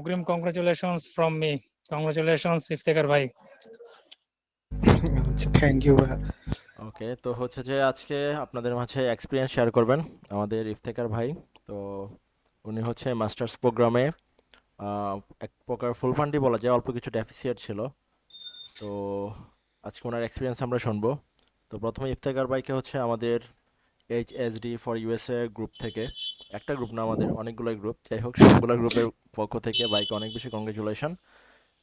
অগ্রিম congratulations from me. Congratulations Iftekhar ভাই। আচ্ছা, থ্যাংক ইউ ভাইয়া। ওকে, তো হচ্ছে যে আজকে আপনাদের মাঝে এক্সপিরিয়েন্স শেয়ার করবেন আমাদের ইফতেখার ভাই। তো উনি হচ্ছে মাস্টার্স প্রোগ্রামে এক প্রকার ফুল ফান্ডই বলা যায়, অল্প কিছু ডেফিসিয়েট ছিল। তো আজকে ওনার এক্সপিরিয়েন্স আমরা শুনবো। তো প্রথমে ইফতেখার ভাইকে হচ্ছে আমাদের HSD ফর ইউএসএ গ্রুপ থেকে, একটা গ্রুপ না, আমাদের অনেকগুলো গ্রুপ, যাই হোক সবগুলো গ্রুপের পক্ষ থেকে বাইকে অনেক বেশি কংগ্রেচুলেশন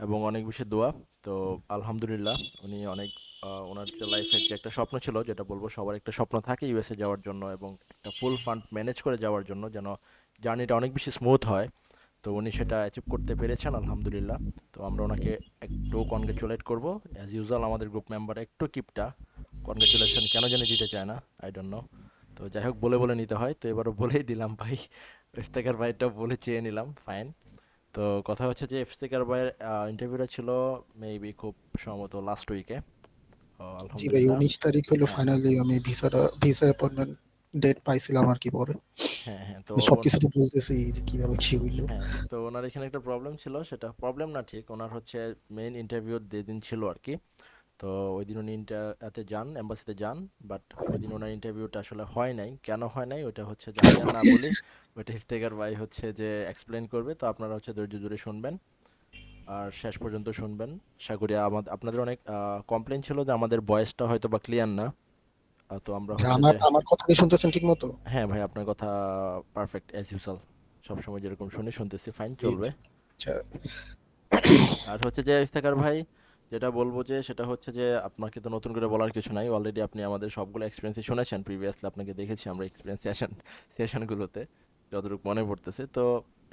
এবং অনেক বেশি দোয়া। তো আলহামদুলিল্লাহ উনি অনেক ওনার যে লাইফের যে একটা স্বপ্ন ছিল, যেটা বলবো সবার একটা স্বপ্ন থাকে ইউএসএ যাওয়ার জন্য এবং একটা ফুল ফান্ড ম্যানেজ করে যাওয়ার জন্য, যেন জার্নিটা অনেক বেশি স্মুথ হয়। তো উনি সেটা অ্যাচিভ করতে পেরেছেন আলহামদুলিল্লাহ। তো আমরা ওনাকে একটু কনগ্রেচুলেট করব। অ্যাজ ইউজুয়াল আমাদের গ্রুপ মেম্বার একটু কিপটা, কনগ্রেচুলেশন কেন জানি দিতে চায় না, আই ডোন্ট নো। তো যাই হোক, বলে বলে নিতে হয়, তো এবারও বলেই দিলাম ভাই। ইফতেখার ভাইটাও বলে চেয়ে নিলাম, ফাইন। তো কথা হচ্ছে যে ইফতেখার ভাইয়ের ইন্টারভিউটা ছিল মেবি খুব সম্ভবত লাস্ট উইকে। জি ভাই, আলহামদুলিল্লাহ। 19 তারিখ হলো হ্যাঁ, ফাইনালি আমি ভিসা অ্যাপয়েন্টমেন্ট ডেট পাইছিলাম আর কি পরে। হ্যাঁ, হ্যাঁ। তো সবকিছু তো বলতেছি যে কিভাবে কি হইলো। হ্যাঁ, তো ওনার এখানে একটা প্রবলেম ছিল, সেটা প্রবলেম না ঠিক, ওনার হচ্ছে মেইন ইন্টারভিউ যেদিন ছিল আর কি। তো ওই দিন উনি এতে যান, এম্বাসিতে যান, বাট ওই দিন ওনার ইন্টারভিউটা আসলে হয় নাই। কেন হয় নাই ওটা হচ্ছে যে আমি আর না বলি, ওইটা ইফতেখার ভাই হচ্ছে যে এক্সপ্লেন করবে। তো আপনারা হচ্ছে ধৈর্য ধরে শুনবেন আর শেষ পর্যন্ত শুনবেন। আশা করি আপনাদের অনেক কমপ্লেন ছিল যে আমাদের ভয়েসটা হয়তো বা ক্লিয়ার না। তো আমরা আচ্ছা, হচ্ছে আমার যে আমার কথা কি শুনতেছেন ঠিক মতো? হ্যাঁ ভাই, আপনার কথা পারফেক্ট অ্যাজ ইউজুয়াল, সবসময় যেরকম শুনতেছি, ফাইন, জি, চলবে। জি। আচ্ছা। আর হচ্ছে যে ইফতেখার ভাই, যেটা বলবো যে সেটা হচ্ছে যে আপনাকে তো নতুন করে বলার কিছু নাই, অলরেডি আপনি আমাদের সবগুলো এক্সপিরিয়েন্সই শুনেছেন, প্রিভিয়াসলি আপনাকে দেখেছি আমরা এক্সপিরিয়েন্স সেশনগুলোতে, যতটুকু মনে পড়তেছে। তো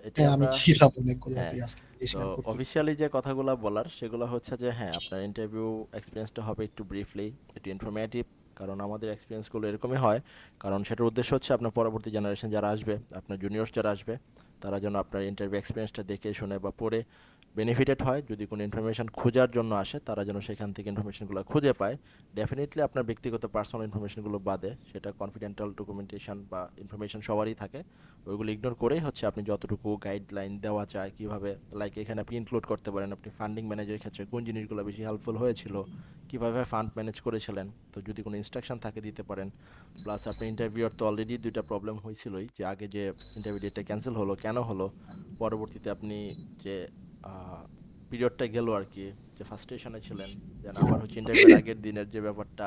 এটি হ্যাঁ, আমি আমরা, ছিলাম হ্যাঁ, অনেকগুলাতেই, আজকে নিজে তো শেয়ার করতেছি। অফিসিয়ালি যে কথাগুলো বলার সেগুলো হচ্ছে যে হ্যাঁ, আপনার ইন্টারভিউ এক্সপিরিয়েন্সটা হবে একটু ব্রিফলি, একটু ইনফরমেটিভ। কারণ আমাদের এক্সপিরিয়েন্সগুলো এরকমই হয়। কারণ সেটার উদ্দেশ্য হচ্ছে আপনার পরবর্তী জেনারেশন যারা আসবে, আপনার জুনিয়র্স যারা আসবে, তারা যেন আপনার ইন্টারভিউ এক্সপিরিয়েন্সটা দেখে শুনে বা পড়ে বেনিফিটেড হয়। যদি কোনো ইনফরমেশন খোঁজার জন্য আসে, তারা যেন সেখান থেকে ইনফরমেশনগুলো খুঁজে পায়। ডেফিনেটলি আপনার ব্যক্তিগত পার্সোনাল ইনফরমেশনগুলো বাদে, সেটা কনফিডেন্টাল ডকুমেন্টেশন বা ইনফরমেশন সবারই থাকে, ওইগুলো ইগনোর করেই হচ্ছে আপনি যতটুকু গাইডলাইন দেওয়া যায় কীভাবে, লাইক এখানে আপনি ইনক্লুড করতে পারেন আপনি ফান্ডিং ম্যানেজের ক্ষেত্রে কোন জিনিসগুলো বেশি হেল্পফুল হয়েছিল, কীভাবে ফান্ড ম্যানেজ করেছিলেন, তো যদি কোনো ইনস্ট্রাকশন থাকে দিতে পারেন। প্লাস আপনি ইন্টারভিউর তো অলরেডি দুইটা প্রবলেম হয়েছিলই, যে আগে যে ইন্টারভিউ ডেটটা ক্যান্সেল হলো কেন হলো, পরবর্তীতে আপনি যে পিরিয়ডটা গেল আর কি, যে ফার্স্টেশনে ছিলেন, দেন আবার হচ্ছে ইন্টারভিউর আগের দিনের যে ব্যাপারটা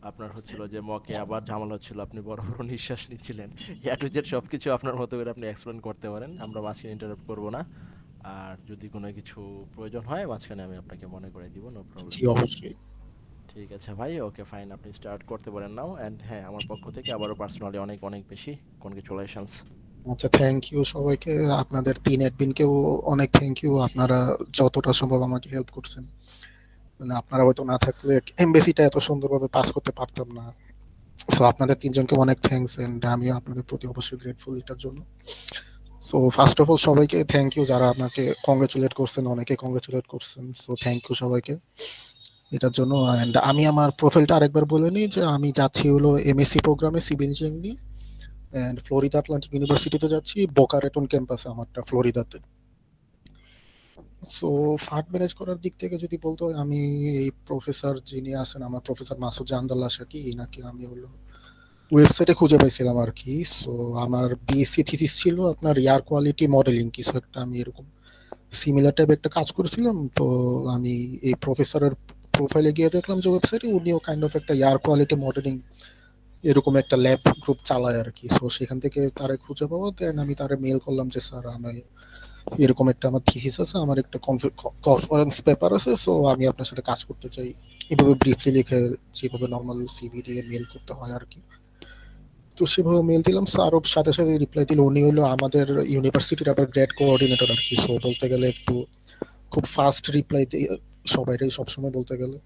আপনার হচ্ছিল, যে মকে আবার ঝামেলা হচ্ছিল, আপনি বড় বড় নিঃশ্বাস নিচ্ছিলেন, এ টু জেড সব কিছু আপনার মতো করে আপনি এক্সপ্লেন করতে পারেন, আমরা মাঝখানে ইন্টারাপ্ট করবো না। আর যদি কোনো কিছু প্রয়োজন হয় মাঝখানে আমি আপনাকে মনে করে দিব, নো প্রবলেম। জি, অবশ্যই। ঠিক আছে ভাই, ওকে ফাইন, আপনি স্টার্ট করতে পারেন নাও। অ্যান্ড হ্যাঁ, আমার পক্ষ থেকে আবারও পার্সোনালি অনেক অনেক বেশি কনগ্রেচুলেশনস। আচ্ছা, থ্যাংক ইউ সবাইকে। আপনাদের 3 অ্যাডমিনকেও অনেক থ্যাংক ইউ। আপনারা যতটা সম্ভব আমাকে হেল্প করছেন। মানে আপনারা হয়তো না থাকলে এমবেসিটা এত সুন্দরভাবে পাস করতে পারতাম না। সো আপনাদের তিনজনকে অনেক থ্যাঙ্কস, এন্ড আমিও আপনাদের প্রতি অবশ্যই গ্রেটফুল এটার জন্য। সো ফার্স্ট অফ অল সবাইকে থ্যাংক ইউ যারা আপনাকে কংগ্রেচুলেট করছেন, অনেকে কংগ্রেচুলেট করছেন। সো থ্যাংক ইউ সবাইকে এটার জন্য। অ্যান্ড আমি আমার প্রোফাইলটা আরেকবার বলে নিই যে আমি যাচ্ছি হলো এমএসসি প্রোগ্রামে civil engineering, and Florida Atlantic ইউনিভার্সিটিতে যাচ্ছি, বোকা রেটন ক্যাম্পাসে আমারটা, ফ্লোরিডাতে। সো ফান্ড ম্যানেজ করার দিক থেকে যদি বলতে হয়, আমি এই প্রফেসর যিনি আছেন, আমার প্রফেসর মাসুদ জাহান্দাল্লাহ শাকি, নাকি আমি হলো ওয়েবসাইটে খুঁজে পাইছিলাম আর কি। সো আমার বিএসসি থিসিস ছিল আপনার এয়ার কোয়ালিটি মডেলিং কিছু একটা, আমি এরকম সিমিলার টাইপ একটা কাজ করেছিলাম। তো আমি এই প্রফেসরের প্রোফাইলে গিয়ে দেখলাম যে ওয়েবসাইটে উনিও কাইন্ড অফ একটা এয়ার কোয়ালিটি মডেলিং এরকম একটা ল্যাব গ্রুপ চালায় আর কি। সো সেখান থেকে তারে খুঁজে পাবো, দেন আমি তারে মেল করলাম যে স্যার আমি এরকম একটা আমার থিসিস আছে, আমার একটা কনফারেন্স পেপার আছে, সো আমি আপনার সাথে কাজ করতে চাই। এভাবে ব্রিফলি লিখে, যেভাবে নর্মাল সিভি দিয়ে মেল করতে হয় আর কি। তো সেভাবে মেল দিলাম, স্যারও সাথে সাথে রিপ্লাই দিল। উনি হলো আমাদের ইউনিভার্সিটির আবার গ্রেড কোঅর্ডিনেটর আর কি। সো বলতে গেলে একটু খুব ফাস্ট রিপ্লাই দিয়ে সবাইটাই সবসময় বলতে গেলে।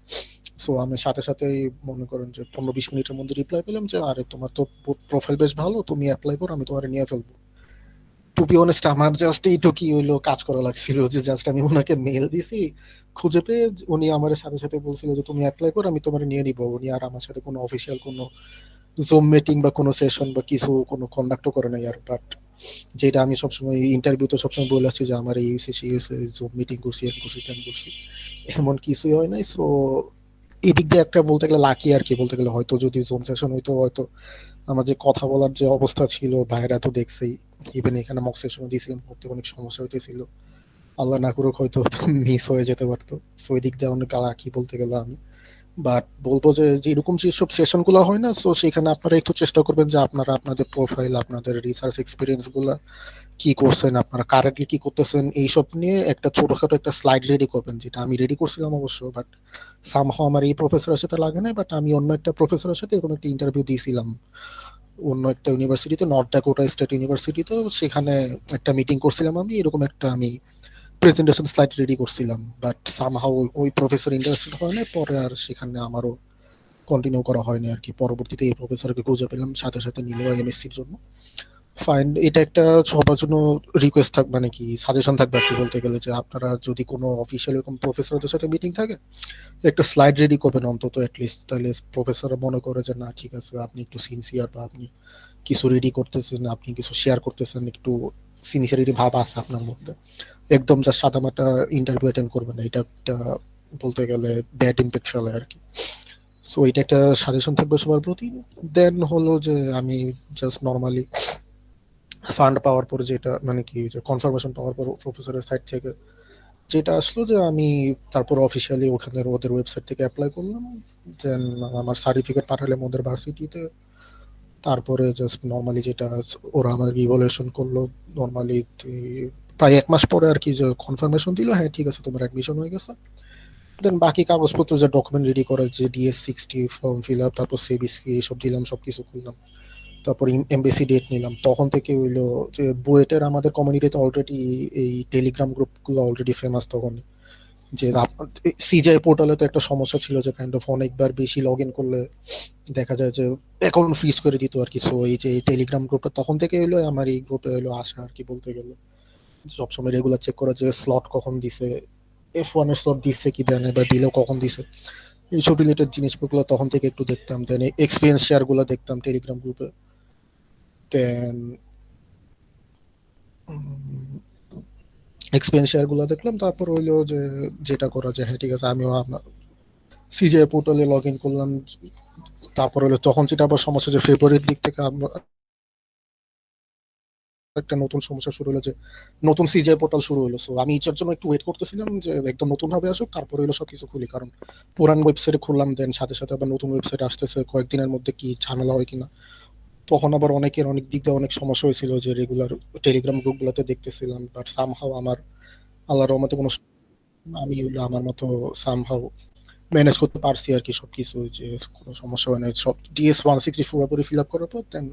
সো আমি সাথে সাথেই মনে করেন যে 15-20 মিনিটের মধ্যে রিপ্লাই পেলাম যে আরে তোমার তো প্রোফাইল বেশ ভালো, তুমি অ্যাপ্লাই করো, আমি তোমার নিয়ে ফেলবো। টু বি অনেস্ট আমার জাস্ট এইটুকুই হইলো কাজ করা লাগছিল, যে জাস্ট আমি ওনাকে মেল দিছি, খুঁজে পেয়ে উনি আমার সাথে সাথে বলছিল যে তুমি অ্যাপ্লাই করো, আমি তোমার নিয়ে নিবো। উনি আর আমার সাথে কোনো অফিসিয়াল কোনো জুম মিটিং বা কোনো সেশন বা কিছু কোনো কন্ডাক্টও করে নাই আর। বাট যেটা আমি সবসময় ইন্টারভিউতে সবসময় বলে আসছি যে আমার এই হয়েছে সেই হয়েছে, জুম মিটিং করছি, এক করছি, তেন করছি, এমন কিছুই হয় নাই। সো এদিক দিয়ে একটা বলতে গেলে লাকি আর কি, বলতে গেলে হয়তো যদি জুম সেশন হইতো হয়তো আমার যে কথা বলার যে অবস্থা ছিল ভাইরা তো দেখছেই, ইভেন এখানে মক সেশন দিয়েছিলাম, করতে অনেক সমস্যা হইতেছিল, আল্লাহ না করুক হয়তো মিস হয়ে যেতে পারতো। সো এই দিক দিয়ে অনেক লাকি বলতে গেলে আমি। বাট বলবো যে যে এরকম যেসব সেশন গুলো হয় না, সো সেখানে আপনারা একটু চেষ্টা করবেন যে আপনারা আপনাদের প্রোফাইল, আপনাদের রিসার্চ এক্সপিরিয়েন্স গুলা কি করছেন, আপনারা কারেন্টলি কি করতেছেন, এইসব নিয়ে একটা ছোটখাটো একটা স্লাইড রেডি করবেন, যেটা আমি রেডি করছিলাম অবশ্য। বাট সামহাও আমার এই প্রফেসরের সাথে লাগে না, বাট আমি অন্য একটা প্রফেসরের সাথে এরকম একটা ইন্টারভিউ দিয়েছিলাম অন্য একটা ইউনিভার্সিটিতে, নর্থ ডাকোটা স্টেট ইউনিভার্সিটিতে। সেখানে একটা মিটিং করছিলাম আমি, এরকম একটা আমি প্রেজেন্টেশন স্লাইড রেডি করছিলাম। বাট সামহাও ওই প্রফেসর ইন্টারেস্টেড হয় না, পরে আর সেখানে আমারও কন্টিনিউ করা হয়নি আর কি। পরবর্তীতে এই প্রফেসরকে খুঁজে পেলাম, সাথে সাথে নিল এমএসসির জন্য। ফাইন, এটা একটা সবার জন্য রিকোয়েস্ট থাকবে, মানে কি সাজেশন থাকবে আর কি, বলতে গেলে যে আপনারা যদি কোনো অফিসিয়াল এরকম প্রফেসরদের সাথে মিটিং থাকে, একটা স্লাইড রেডি করবেন অন্তত অ্যাটলিস্ট, তাহলে প্রফেসর মনে করে যে না ঠিক আছে আপনি একটু সিনসিয়ার, বা আপনি কিছু রেডি করতেছেন, আপনি কিছু শেয়ার করতেছেন, একটু সিনসিয়ারিটি ভাব আছে আপনার মধ্যে। একদম যা সাদামাটা ইন্টারভিউ অ্যাটেন্ড করবেন না, এটা একটা বলতে গেলে ব্যাড ইম্প্যাক্ট ফেলে আর কি। সো এটা একটা সাজেশন থাকবে সবার প্রতি। দেন হলো যে আমি জাস্ট নর্মালি ফান্ড পাওয়ার পরে, যেটা মানে কি যে কনফার্মেশন পাওয়ার পর প্রফেসরের সাইড থেকে যেটা আসলো, যে আমি তারপর অফিসিয়ালি ওখানে ওদের ওয়েবসাইট থেকে অ্যাপ্লাই করলাম। দেন আমার সার্টিফিকেট পাঠালাম ওদের ভার্সিটিতে। তারপরে জাস্ট নর্মালি যেটা ওরা আমার ইভ্যালুয়েশন করলো নর্মালি, প্রায় 1 মাস পরে আর কি, যে কনফার্মেশন দিল হ্যাঁ ঠিক আছে তোমার অ্যাডমিশন হয়ে গেছে। দেন বাকি কাগজপত্র, যে ডকুমেন্ট রেডি করা, যে DS-60 ফর্ম ফিল আপ, তারপর সিবিসি এইসব দিলাম, সবকিছু করলাম। তারপর এমবেসি ডেট নিলাম, তখন থেকে হইলো যে বুয়েটের আমাদের কমিউনিটিতে অলরেডি এই টেলিগ্রাম গ্রুপগুলো অলরেডি ফেমাস তখন। যে সিজিআই পোর্টালে তো একটা সমস্যা ছিল যে কাইন্ড অফ অনেকবার বেশি লগ ইন করলে দেখা যায় যে অ্যাকাউন্ট ফ্রিজ করে দিত আর কি। সো এই যে টেলিগ্রাম গ্রুপটা তখন থেকে হলো আমার এই গ্রুপে হলো আসা আর কি, বলতে গেলে সবসময় রেগুলার চেক করা যে স্লট কখন দিছে, F1 এর স্লট দিচ্ছে কি দেয় না, বা দিলেও কখন দিছে, এইসব রিলেটেড জিনিসগুলো তখন থেকে একটু দেখতাম। দেন এক্সপিরিয়েন্স শেয়ার গুলো দেখতাম টেলিগ্রাম গ্রুপে। দেন এক্সপিরিয়েন্স শেয়ার গুলো দেখলাম, তারপর হইলো যে যেটা করা যায়, হ্যাঁ ঠিক আছে আমিও আপনার সিজিআই পোর্টালে লগ ইন করলাম। তারপর হলো তখন যেটা আবার সমস্যা, যে ফেব্রুয়ারির দিক থেকে একটা নতুন সমস্যা শুরু হলো, যে নতুন সিজিআই পোর্টাল শুরু হলো। সো আমি এটার জন্য একটু ওয়েট করতেছিলাম যে একদম নতুন ভাবে আসুক, তারপরে হলো সবকিছু খুলি, কারণ পুরান ওয়েবসাইটে খুললাম, দেন সাথে সাথে আবার নতুন ওয়েবসাইট আসতেছে, কয়েকদিনের মধ্যে কি ঝামেলা হয় কিনা। তখন আবার অনেকের অনেক দিক দিয়ে অনেক সমস্যা হয়েছিল, যে রেগুলার টেলিগ্রাম গ্রুপগুলোতে দেখতেছিলাম, বাট সামহাও আমার আল্লাহর রহমতে কোনো আমি হলো আমার মতো সামহাও ম্যানেজ করতে পারছি আর কি সবকিছু, যে কোনো সমস্যা হয় না। সব DS-160 পুরোপুরি ফিল আপ করার পর দেন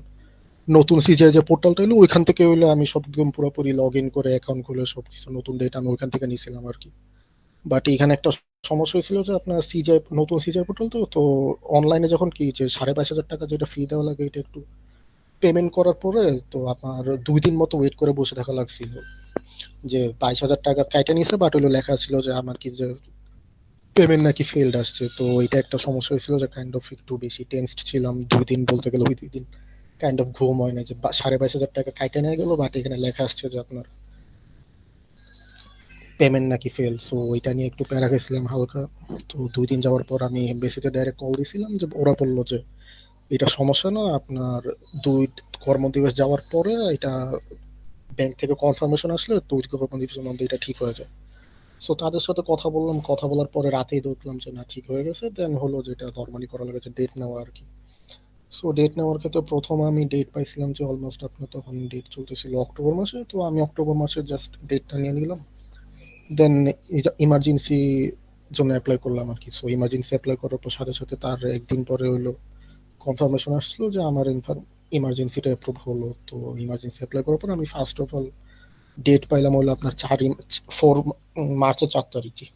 নতুন সিজিআই যে পোর্টালটা এলো ওইখান থেকে হইলে আমি সব একদম পুরোপুরি লগ ইন করে অ্যাকাউন্ট খুলে সবকিছু নতুন ডেটা আমি ওইখান থেকে নিয়েছিলাম আর কি। বাট এখানে একটা সমস্যা হয়েছিল যে আপনার সিজিআই নতুন সিজিআই পোর্টাল তো তো অনলাইনে যখন কি যে 25,500 টাকা যেটা ফি দেওয়া লাগে, এটা একটু পেমেন্ট করার পরে তো আপনার 2 দিন মতো ওয়েট করে বসে থাকা লাগছিল, যে 22,000 টাকা কাইটা নিছে, বাট হইলো লেখা ছিল যে আমার কি যে পেমেন্ট নাকি ফেলড আসছে। তো এটা একটা সমস্যা হয়েছিল, যে কাইন্ড অফ একটু বেশি টেনসড ছিলাম 2 দিন, বলতে গেলে ওই 2 দিন কাইন্ড অফ ঘুম হয় না, যে 22,500 টাকা কাইটা নিয়ে গেল, বাট এখানে লেখা আসছে যে আপনার পেমেন্ট নাকি ফেল। সো ওইটা নিয়ে একটু প্যারা গেছিলাম হালকা। তো 2 দিন যাওয়ার পর আমি এমবেসিতে ডাইরেক্ট কল দিয়েছিলাম, যে ওরা বললো যে এটা সমস্যা না, আপনার 2 কর্মদিবস যাওয়ার পরে এটা ব্যাংক থেকে কনফার্মেশন আসলে 2 কর্মদিবসের মধ্যে এটা ঠিক হয়ে যায়। সো তাদের সাথে কথা বললাম, কথা বলার পরে রাতেই দেখলাম যে না ঠিক হয়ে গেছে। দেন হলো যেটা নর্মালি করা লেগেছে ডেট নেওয়া আর কি। সো ডেট নেওয়ার ক্ষেত্রে প্রথম আমি ডেট পাইছিলাম যে অলমোস্ট আপনার তখন ডেট চলতেছিল অক্টোবর মাসে, তো আমি অক্টোবর মাসে জাস্ট ডেটটা নিয়ে নিলাম। দেন ইমার্জেন্সি জন্য অ্যাপ্লাই করলাম আর কি। সো ইমার্জেন্সি অ্যাপ্লাই করার পর সাথে সাথে তার একদিন পরে হলো কনফার্মেশন আসলো যে আমার ইমার্জেন্সিটা অ্যাপ্রুভ হলো। তো ইমার্জেন্সি অ্যাপ্লাই করার পর আমি ফার্স্ট অফ অল ডেট পাইলাম হলো আপনার 4 মার্চের 4 তারিখে।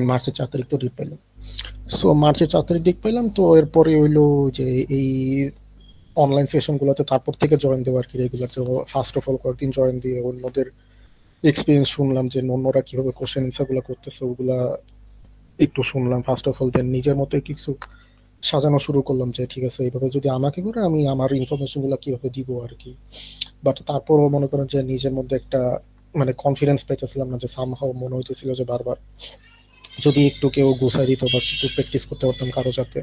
মার্চের 4 তারিখ তো ডেট পাইলাম। সো মার্চের 4 তারিখ ডেট পাইলাম, তো এরপরে হইলো যে এই অনলাইন সেশনগুলোতে তারপর থেকে জয়েন দেওয়া আর কি রেগুলার। যে ফার্স্ট অফ অল কয়েকদিন জয়েন দিয়ে অন্যদের এক্সপিরিয়েন্স শুনলাম, যে অন্যরা কিভাবে কোশ্চেন অ্যান্সার গুলো করতেছে ওগুলা একটু শুনলাম ফার্স্ট অফ অল। দেন নিজের মতো কিছু সাজানো শুরু করলাম যে ঠিক আছে এইভাবে যদি আমাকে করে আমি আমার ইনফরমেশন গুলো কিভাবে দিব আর কি। বাট তারপরও মনে করেন যে নিজের মধ্যে একটা মানে কনফিডেন্স পাইতেছিলাম না, যে সামহাও মনে হইতেছিল যে বারবার যদি একটু কেউ গুছাই দিত বা একটু প্র্যাকটিস করতে পারতাম কারো সাথে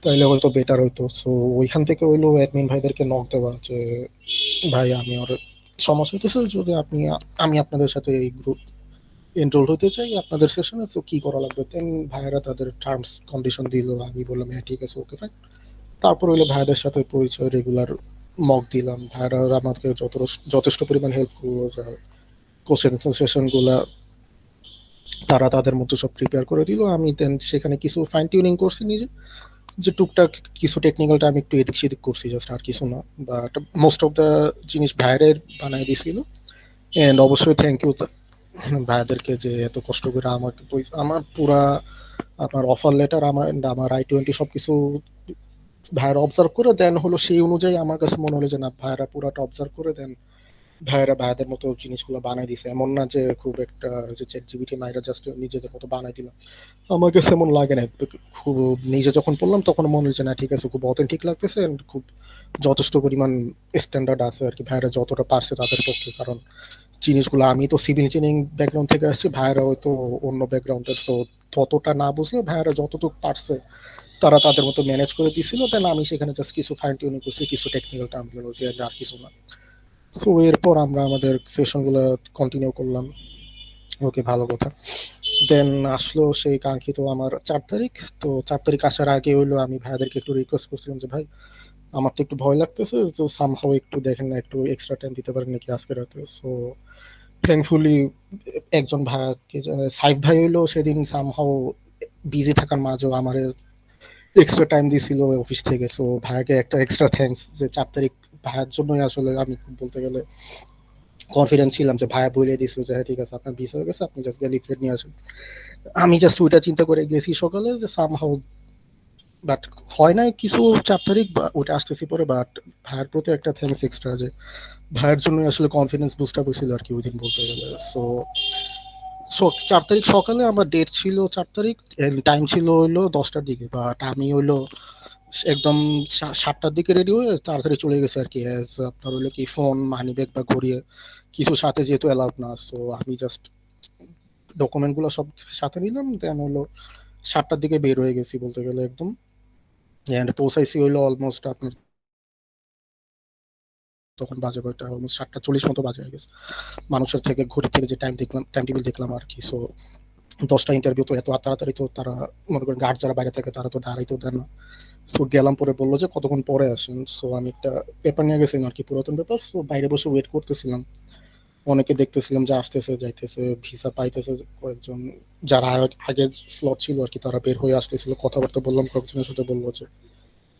তাইলে হয়তো বেটার হইতো। সো ওইখান থেকে হইলো অ্যাডমিন ভাইদেরকে নক দেওয়া যে ভাই আমি ওর সমস্যা হইতেছে, যদি আপনি আমি আপনাদের সাথে এই গ্রুপ এনরোল হতে চাই আপনাদের সেশনে, তো কি করা লাগবে। দেন ভাইয়েরা তাদের টার্মস কন্ডিশন দিল, আমি বললাম হ্যাঁ ঠিক আছে ওকে ফাইন। তারপর হইলো ভাইদের সাথে পরিচয়, রেগুলার মক দিলাম, ভাইরা আমাকে যথেষ্ট পরিমাণ হেল্প করলো, যা কোশ্চেন সেশন গুলা তারা তাদের মতো সব প্রিপেয়ার করে দিল। আমি দেন সেখানে কিছু ফাইন টিউনিং করছি নিজে, যে টুকটাক কিছু টেকনিক্যালটা আমি একটু এদিক সেদিক করছি, জাস্ট আর কিছু না। বাট মোস্ট অফ দ্য জিনিস ভাইয়ের বানাই দিছিল। এন্ড অবশ্যই থ্যাংক ইউ ভাইয়াদেরকে যে এত কষ্ট করে আমাকে আমার পুরা আমার অফার লেটার আমার I-20 সবকিছু ভাইয়ারা অবজার্ভ করে দেন হলো, সেই অনুযায়ী আমার কাছে মনে হলো যে না ভাইয়ারা পুরাটা অবজার্ভ করে দেন ভাইয়ারা ভাইয়াদের মতো জিনিসগুলো বানাই দিছে। এমন না যে খুব একটা যে চ্যাট জিপিটি মাইরা জাস্ট নিজেদের মতো বানাই দিলাম, আমার কাছে এমন লাগে না। খুব নিজে যখন পড়লাম তখন মনে হচ্ছে না ঠিক আছে খুব অথেন্টিক লাগতেছে and খুব যথেষ্ট পরিমাণ স্ট্যান্ডার্ড আছে আর কি ভাইয়ারা যতটা পারছে তাদের পক্ষে। কারণ জিনিসগুলো আমি তো সিভিল ইঞ্জিনিয়ারিং ব্যাকগ্রাউন্ড থেকে আসছি, ভাইয়ারা হয়তো অন্য ব্যাকগ্রাউন্ডের, সো ততটা না বুঝলেও ভাইয়ারা যতটুকু পারছে তারা তাদের মতো ম্যানেজ করে দিছিল। দেন আমি সেখানে জাস্ট কিছু ফাইন টিউনিং করছি, কিছু টেকনিক্যাল টার্ম বলছি, আর কিছু না। সো এরপর আমরা আমাদের সেশনগুলো কন্টিনিউ করলাম। ওকে, ভালো কথা। দেন আসলো সেই কাঙ্ক্ষিত আমার 4 তারিখ। তো 4 তারিখ আসার আগে হইলো আমি ভাইয়াদেরকে একটু রিকোয়েস্ট করছিলাম যে ভাই আমার তো একটু ভয় লাগতেছে, তো সামহাও একটু দেখেন না, একটু এক্সট্রা টাইম দিতে পারেন নাকি আজকে রাতে। সো থ্যাঙ্কফুলি একজন ভাইকে সাইফ ভাই হইলো সেদিন সামহাও বিজি থাকার মাঝেও আমার এক্সট্রা টাইম দিছিল অফিস থেকে। সো ভাইয়াকে একটা এক্সট্রা থ্যাঙ্কস, যে 4 তারিখ ভাইয়ার জন্যই আসলে আমি বলতে গেলে কনফিডেন্স ছিলাম যে ভাইয়া বলে দিছিল যে হ্যাঁ ঠিক আছে আপনার বিষ হয়ে গেছে, আপনি জাস্ট গিয়ে লিফলেট নিয়ে আসেন। আমি জাস্ট ওইটা চিন্তা করে গেছি সকালে যে সামহাও, বাট হয় নাই কিছু 4 তারিখ বা ওটা আসতেছি পরে। বাট ভাইয়ের প্রতি একটা থ্যাঙ্কস এক্সট্রা, যে ভাইয়ের জন্যই আসলে কনফিডেন্স বুস্ট আপ হয়েছিল আর কি ওই দিন বলতে গেলে। সো 4 তারিখ সকালে আমার ডেট ছিল 4 তারিখ, টাইম ছিল হইলো 10টার দিকে, বাট আমি হইলো একদম 7টার দিকে রেডি হয়ে তাড়াতাড়ি চলে গেছে আর কি। অ্যাজ আপনার হইলো কি ফোন মানি ব্যাগ বা ঘড়ি কিছু সাথে যেহেতু অ্যালাউড না, সো আমি জাস্ট ডকুমেন্ট গুলো সব সাথে নিলাম। দেন হলো 7টার দিকে বের হয়ে গেছি বলতে গেলে একদম। এন্ড পৌঁছাইছি হইলো অলমোস্ট আপনার তখন বাজে কয়টা, অলমোস্ট 7টা 40 মতো বাজে হয়ে গেছে। মানুষের থেকে ঘড়ি থেকে যে টাইম দেখলাম, টাইম টেবিল দেখলাম আর কি। সো 10টা ইন্টারভিউ তো এত তাড়াতাড়ি তো তারা মনে করেন গার্ড যারা বাইরে থাকে তারা তো দাঁড়াইতেও দেন না। সো গেলাম, পরে বললো যে কতক্ষণ পরে আসেন। সো আমি একটা পেপার নিয়ে গেছিলাম আর কি, পুরাতন পেপার। সো বাইরে বসে ওয়েট করতেছিলাম, অনেকে দেখতেছিলাম যে আসতেছে যাইতেছে, ভিসা পাইতেছে কয়েকজন, যারা আগে স্লট ছিল আর কি তারা বের হয়ে আসতেছিল। কথাবার্তা বললাম কয়েকজনের সাথে, বললো যে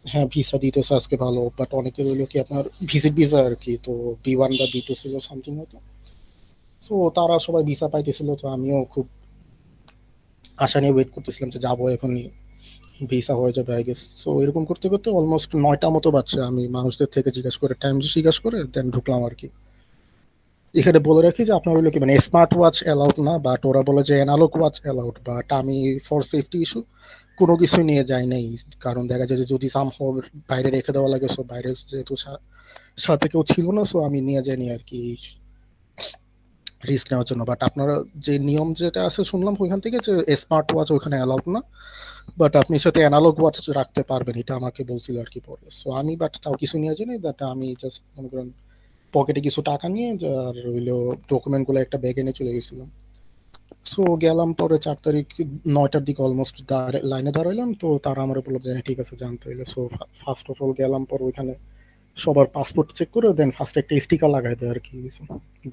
হ্যাঁ ভিসা দিতেছে আজকে ভালো। বাট অনেকে রইলো কি আপনার ভিজিট ভিসা আর কি, তো B1 বা B2 ছিল সামথিং হয়তো। সো তারা সবাই ভিসা পাইতেছিল, তো আমিও খুব আশা নিয়ে ওয়েট করতেছিলাম যে যাবো এখনই ভিসা হয়ে যাবে আই গেস। সো এরকম করতে করতে অলমোস্ট 9টা মতো বাজছে। আমি মানুষদের থেকে জিজ্ঞাসা করে টাইম জিজ্ঞাসা করে দেন ঢুকলাম আর কি। এখানে বলে রাখি যে আপনার হইলো কি মানে স্মার্ট ওয়াচ অ্যালাউড না, বাট ওরা বলে যে অ্যানালগ ওয়াচ অ্যালাউড। বাট আমি ফর সেফটি ইস্যু কোনো কিছুই নিয়ে যাই নাই। কারণ দেখা যায় যে যদি সামহাও বাইরে রেখে দেওয়া লাগে, সো বাইরে যেহেতু সাথে কেউ ছিল না, সো আমি নিয়ে যাইনি আর কি রিস্ক নেওয়ার জন্য। বাট আপনারা যে নিয়ম যেটা আছে শুনলাম ওইখান থেকে, যে স্মার্ট ওয়াচ ওখানে অ্যালাউড না, বাট আপনি সাথে অ্যানালগ ওয়াচ রাখতে পারবেন, এটা আমাকে বলছিল আর কি পরে। সো আমি বাট তাও কিছু নিয়ে যাইনি, বাট আমি জাস্ট মনে করেন পকেটে কিছু টাকা নিয়ে আর হইলো ডকুমেন্ট গুলো একটা ব্যাগে নিয়ে চলে গেছিলাম। সো গেলাম পরে 4 তারিখ 9টার দিকে অলমোস্ট লাইনে দাঁড়াইলাম। তো তারা আমার বললো যে হ্যাঁ ঠিক আছে জানতে হইলে। সো ফার্স্ট অফ অল গেলাম, পর ওইখানে সবার পাসপোর্ট চেক করে দেন ফার্স্ট একটা স্টিকার লাগাই দেয় আর কি।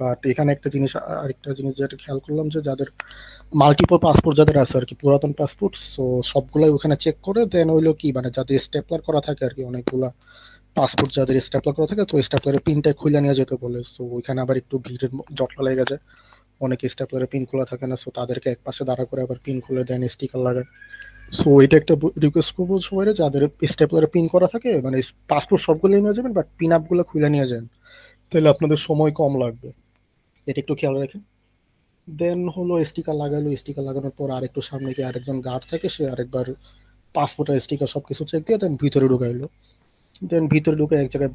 বাট এখানে একটা জিনিস, আরেকটা জিনিস যেটা খেয়াল করলাম, যে যাদের মাল্টিপল পাসপোর্ট যাদের আছে আর কি, পুরাতন পাসপোর্ট, সো সবগুলাই ওখানে চেক করে দেন হইলো কি মানে যাদের স্টেপলার করা থাকে আর কি, অনেকগুলা পাসপোর্ট যাদের স্টেপলার করা থাকে, তো স্টেপলারের পিনটা খুলে নিয়ে যেতে বলে। সো ওইখানে আবার একটু ভিড়ের জটলা লেগে যায়, অনেকে স্টেপলারের পিন খোলা থাকে না, সো তাদেরকে এক পাশে দাঁড়া করে আবার পিন খুলে দেন, স্টিকার লাগায়। সো এটা একটা রিকোয়েস্ট করবো সবাই, যাদের স্টেপলারে পিন করা থাকে মানে পাসপোর্ট সবগুলো নিয়ে যাবেন, বাট পিন আপ গুলো খুলে নিয়ে যান, তাহলে আপনাদের সময় কম লাগবে, এটা একটু খেয়াল রাখেন। দেন হলো স্টিকার লাগালো, স্টিকার লাগানোর পর আরেকটু সামনে গিয়ে আরেকজন গার্ড থাকে, সে আরেকবার পাসপোর্টের স্টিকার সবকিছু চেক দিয়ে দেন ভিতরে ঢুকাইলো। দেন ভিতরে ঢুকে এক জায়গায়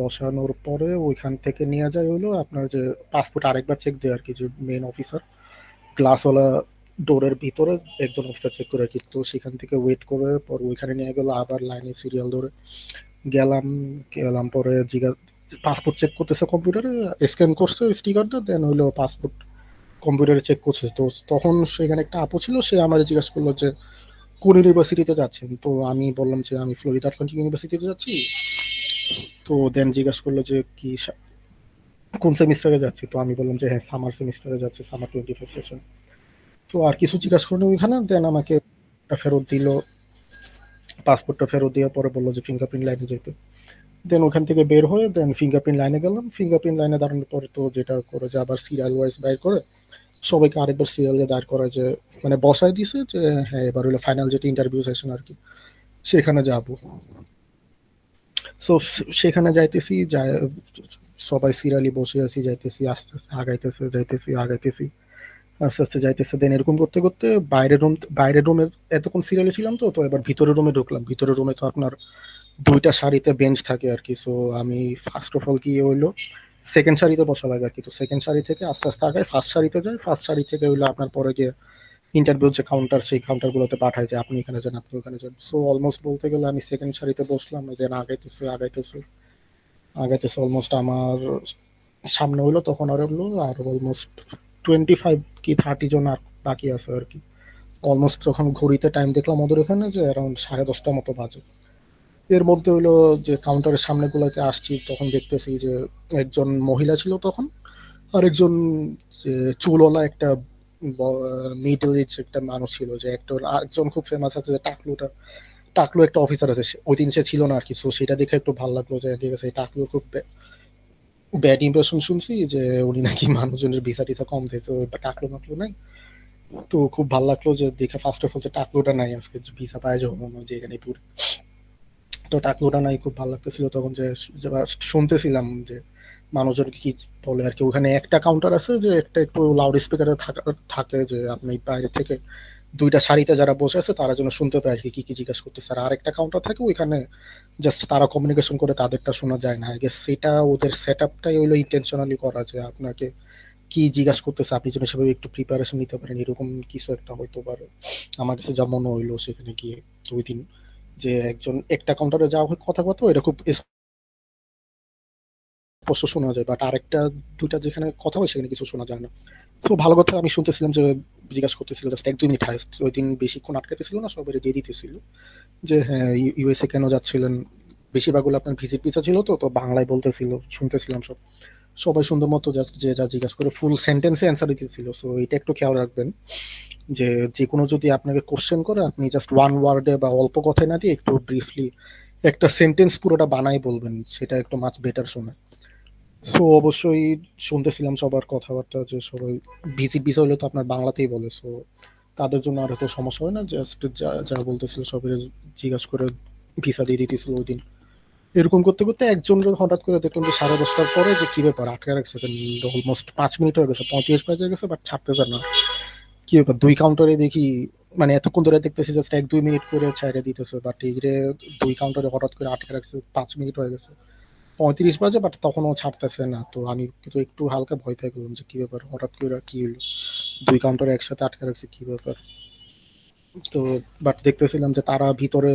বসানোর পরে ওইখান থেকে নিয়ে যায় হলো আপনার যে পাসপোর্ট আরেকবার চেক দেয় আর কি, যে মেন অফিসার গ্লাসওয়ালা ডোরের ভিতরে একজন অফিসার চেক করে আর কি। তো সেখান থেকে ওয়েট করে পর ওইখানে নিয়ে গেলো, আবার লাইনে সিরিয়াল ধরে গেলাম। গেলাম পরে পাসপোর্ট চেক করতেছে কম্পিউটারে, স্ক্যান করছে স্টিকারটা, দেন হইলো পাসপোর্ট কম্পিউটারে চেক করছে। তো তখন সেখানে একটা আপু ছিল, সে আমার জিজ্ঞাসা করলো যে কোন ইউনিভার্সিটিতে যাচ্ছেন। তো আমি বললাম যে আমি ফ্লোরিডা আটলান্টিক ইউনিভার্সিটিতে যাচ্ছি। তো দেন জিজ্ঞাসা করলো যে কি কোন সেমিস্টারে যাচ্ছি। তো আমি বললাম যে হ্যাঁ সামার সেমিস্টারে যাচ্ছি, সামার 25 সেশন। তো আর কিছু জিজ্ঞাসা করলো ওইখানে, দেন আমাকে ফেরত দিল, পাসপোর্টটা ফেরত দেওয়ার পরে বললো যে ফিঙ্গারপ্রিন্ট লাইনে যেতে। দেন ওখান থেকে বের হয়ে দেন ফিঙ্গারপ্রিন্ট লাইনে গেলাম। ফিঙ্গারপ্রিন্ট লাইনে দাঁড়ানোর পরে তো যেটা করে যে আবার সিরিয়াল ওয়াইজ বাইর করে সবাইকে আরেকবার সিরিয়ালে দাঁড় করা, যে মানে বসায় দিছে যে হ্যাঁ এবার হলো ফাইনাল যেটা ইন্টারভিউ সেশন আর কি, সেখানে যাব। সো সেখানে যাইতেছি, যায় সবাই সিরিয়ালি বসে আছি, যাইতেছি আস্তে আস্তে আগাইতেছে, যাইতেছি আগাইতেছি আস্তে আস্তে যাইতেছে। দেন এরকম করতে করতে বাইরের রুমে এতক্ষণ সিরিয়ালে ছিলাম। তো তো এবার ভিতরের রুমে ঢুকলাম। ভিতরের রুমে তো আপনার দুইটা সারিতে বেঞ্চ থাকে আর কি। সো আমি ফার্স্ট অফ অল কি হইলো সেকেন্ড সারিতে বসা লাগে আর কি। তো সেকেন্ড সারি থেকে আস্তে আস্তে আগায় ফার্স্ট সারিতে যাই। ফার্স্ট সারি থেকে হইলো আপনার পরে গিয়ে ইন্টারভিউ যে কাউন্টার, সেই কাউন্টারগুলোতে পাঠায় যে আপনি এখানে যান, আপনি ওখানে যান। সো অলমোস্ট বলতে গেলে আমি সেকেন্ড সারিতে বসলাম। দেন আগাইতেছে আগাইতেছে আগাইতেছে, অলমোস্ট আমার সামনে হইলো তখন আর হলো আর অলমোস্ট 25 কি 30 জন আর বাকি আছে আর কি। অলমোস্ট যখন ঘড়িতে টাইম দেখলাম ওদের এখানে যে অ্যারাউন্ড 10:30 মতো বাজে। এর মধ্যে হইলো যে কাউন্টারের সামনে গুলাতে আসছি, তখন দেখতেছি যে একজন মহিলা ছিল তখন, আর একজন যে চুলওয়ালা একটা মিডল এজ একটা মানুষ ছিল, যে একটা একজন খুব ফেমাস আছে যে টাকলু একটা অফিসার আছে, ওই দিন সে ছিল না আর কি। সো সেটা দেখে একটু ভালো লাগলো যে ঠিক আছে, টাকলু খুব ব্যাড ইমপ্রেশন শুনছি যে উনি নাকি মানুষজনের ভিসা টিসা কম দেয়, তো টাকলু মাকলু নাই। তো খুব ভালো লাগলো যে দেখে ফার্স্ট অফ অল যে টাকলুটা নাই আজকে, ভিসা পায় যাবো মনে হয় যে এখানে পুরো। তো টাকলুটা নাই, খুব ভালো লাগতেছিল তখন যে যে শুনতেছিলাম যে মানুষজন কি বলে আর কি। ওখানে একটা কাউন্টার আছে যে একটা একটু লাউড স্পিকারে থাকে যে আপনি বাইরে থেকে দুইটা সারিতে যারা বসে আছে তারা যেন শুনতে পায় আর কি কি জিজ্ঞাসা করতেছে। আর আরেকটা কাউন্টার থাকে ওইখানে জাস্ট তারা কমিউনিকেশন করে, তাদেরটা শোনা যায় না। আই গেস সেটা ওদের সেট আপটাই হইলো ইন্টেনশনালি করা, যে আপনাকে কি জিজ্ঞাসা করতেছে আপনি যেন সেভাবে একটু প্রিপারেশন নিতে পারেন, এরকম কিছু একটা হইতে পারে। আমার কাছে যা মনে হইলো সেখানে গিয়ে ওই দিন, যে একজন একটা কাউন্টারে যাওয়া হয় কথা কথা এটা খুব স্পষ্ট শোনা যায়, বাট আরেকটা দুইটা যেখানে কথা হয় সেখানে কিছু শোনা যায় না। সো ভালো কথা, আমি শুনতেছিলাম যে জিজ্ঞাসা করতেছিল জাস্ট 1-2 মিনিট হাইস্ট। ওই দিন বেশিক্ষণ আটকাতেছিল না, সবাই দিয়ে দিতেছিল যে হ্যাঁ ইউএসএ কেন যাচ্ছিলেন। বেশিরভাগগুলো আপনার ভিজিট ভিসা ছিল, তো তো বাংলায় বলতেছিল, শুনতেছিলাম সব। সবাই সুন্দর মতো জাস্ট যে যা জিজ্ঞাসা করে ফুল সেন্টেন্সে অ্যান্সার দিতেছিল। সো এটা একটু খেয়াল রাখবেন যে যে কোনো যদি আপনাকে কোশ্চেন করে আপনি জাস্ট ওয়ান ওয়ার্ডে বা অল্প কথায় না দিয়ে একটু ব্রিফলি একটা সেন্টেন্স পুরোটা বানাই বলবেন, সেটা একটু মাছ বেটার শোনে। সো অবশ্যই শুনতেছিলাম সবার কথাবার্তা, যে সবাই ভিজিট ভিসা হলে তো আপনার বাংলাতেই বলে। সো তাদের জন্য আর এত সমস্যা হয় না, জাস্ট যা যা বলতেছিল সবাই জিজ্ঞাসা করে ভিসা দিয়ে দিতেছিল ওই দিন। এরকম করতে করতে একজন হঠাৎ করে দেখলাম যে 10:30টার পরে যে কি ব্যাপার আটকে রাখছে, অলমোস্ট 5 মিনিট হয়ে গেছে, 35 বাজে গেছে, বাট ছাড়তেছে না। কি ব্যাপার, দুই কাউন্টারে দেখি মানে এতক্ষণ ধরে দেখতেছি জাস্ট 1-2 মিনিট করে ছাইড়ে দিতেছে, বাট এই যে দুই কাউন্টারে হঠাৎ করে আটকে রাখছে, 5 মিনিট হয়ে গেছে, 35 বাজে, বাট তখনও ছাড়তেছে না। তো আমি কিন্তু একটু হালকা ভয় পেয়ে গেলাম যে কি ব্যাপার, হঠাৎ করে কি হলো, দুই কাউন্টারে একসাথে আটকে রাখছে, কি ব্যাপার। তো বাট দেখতেছিলাম যে তারা ভিতরে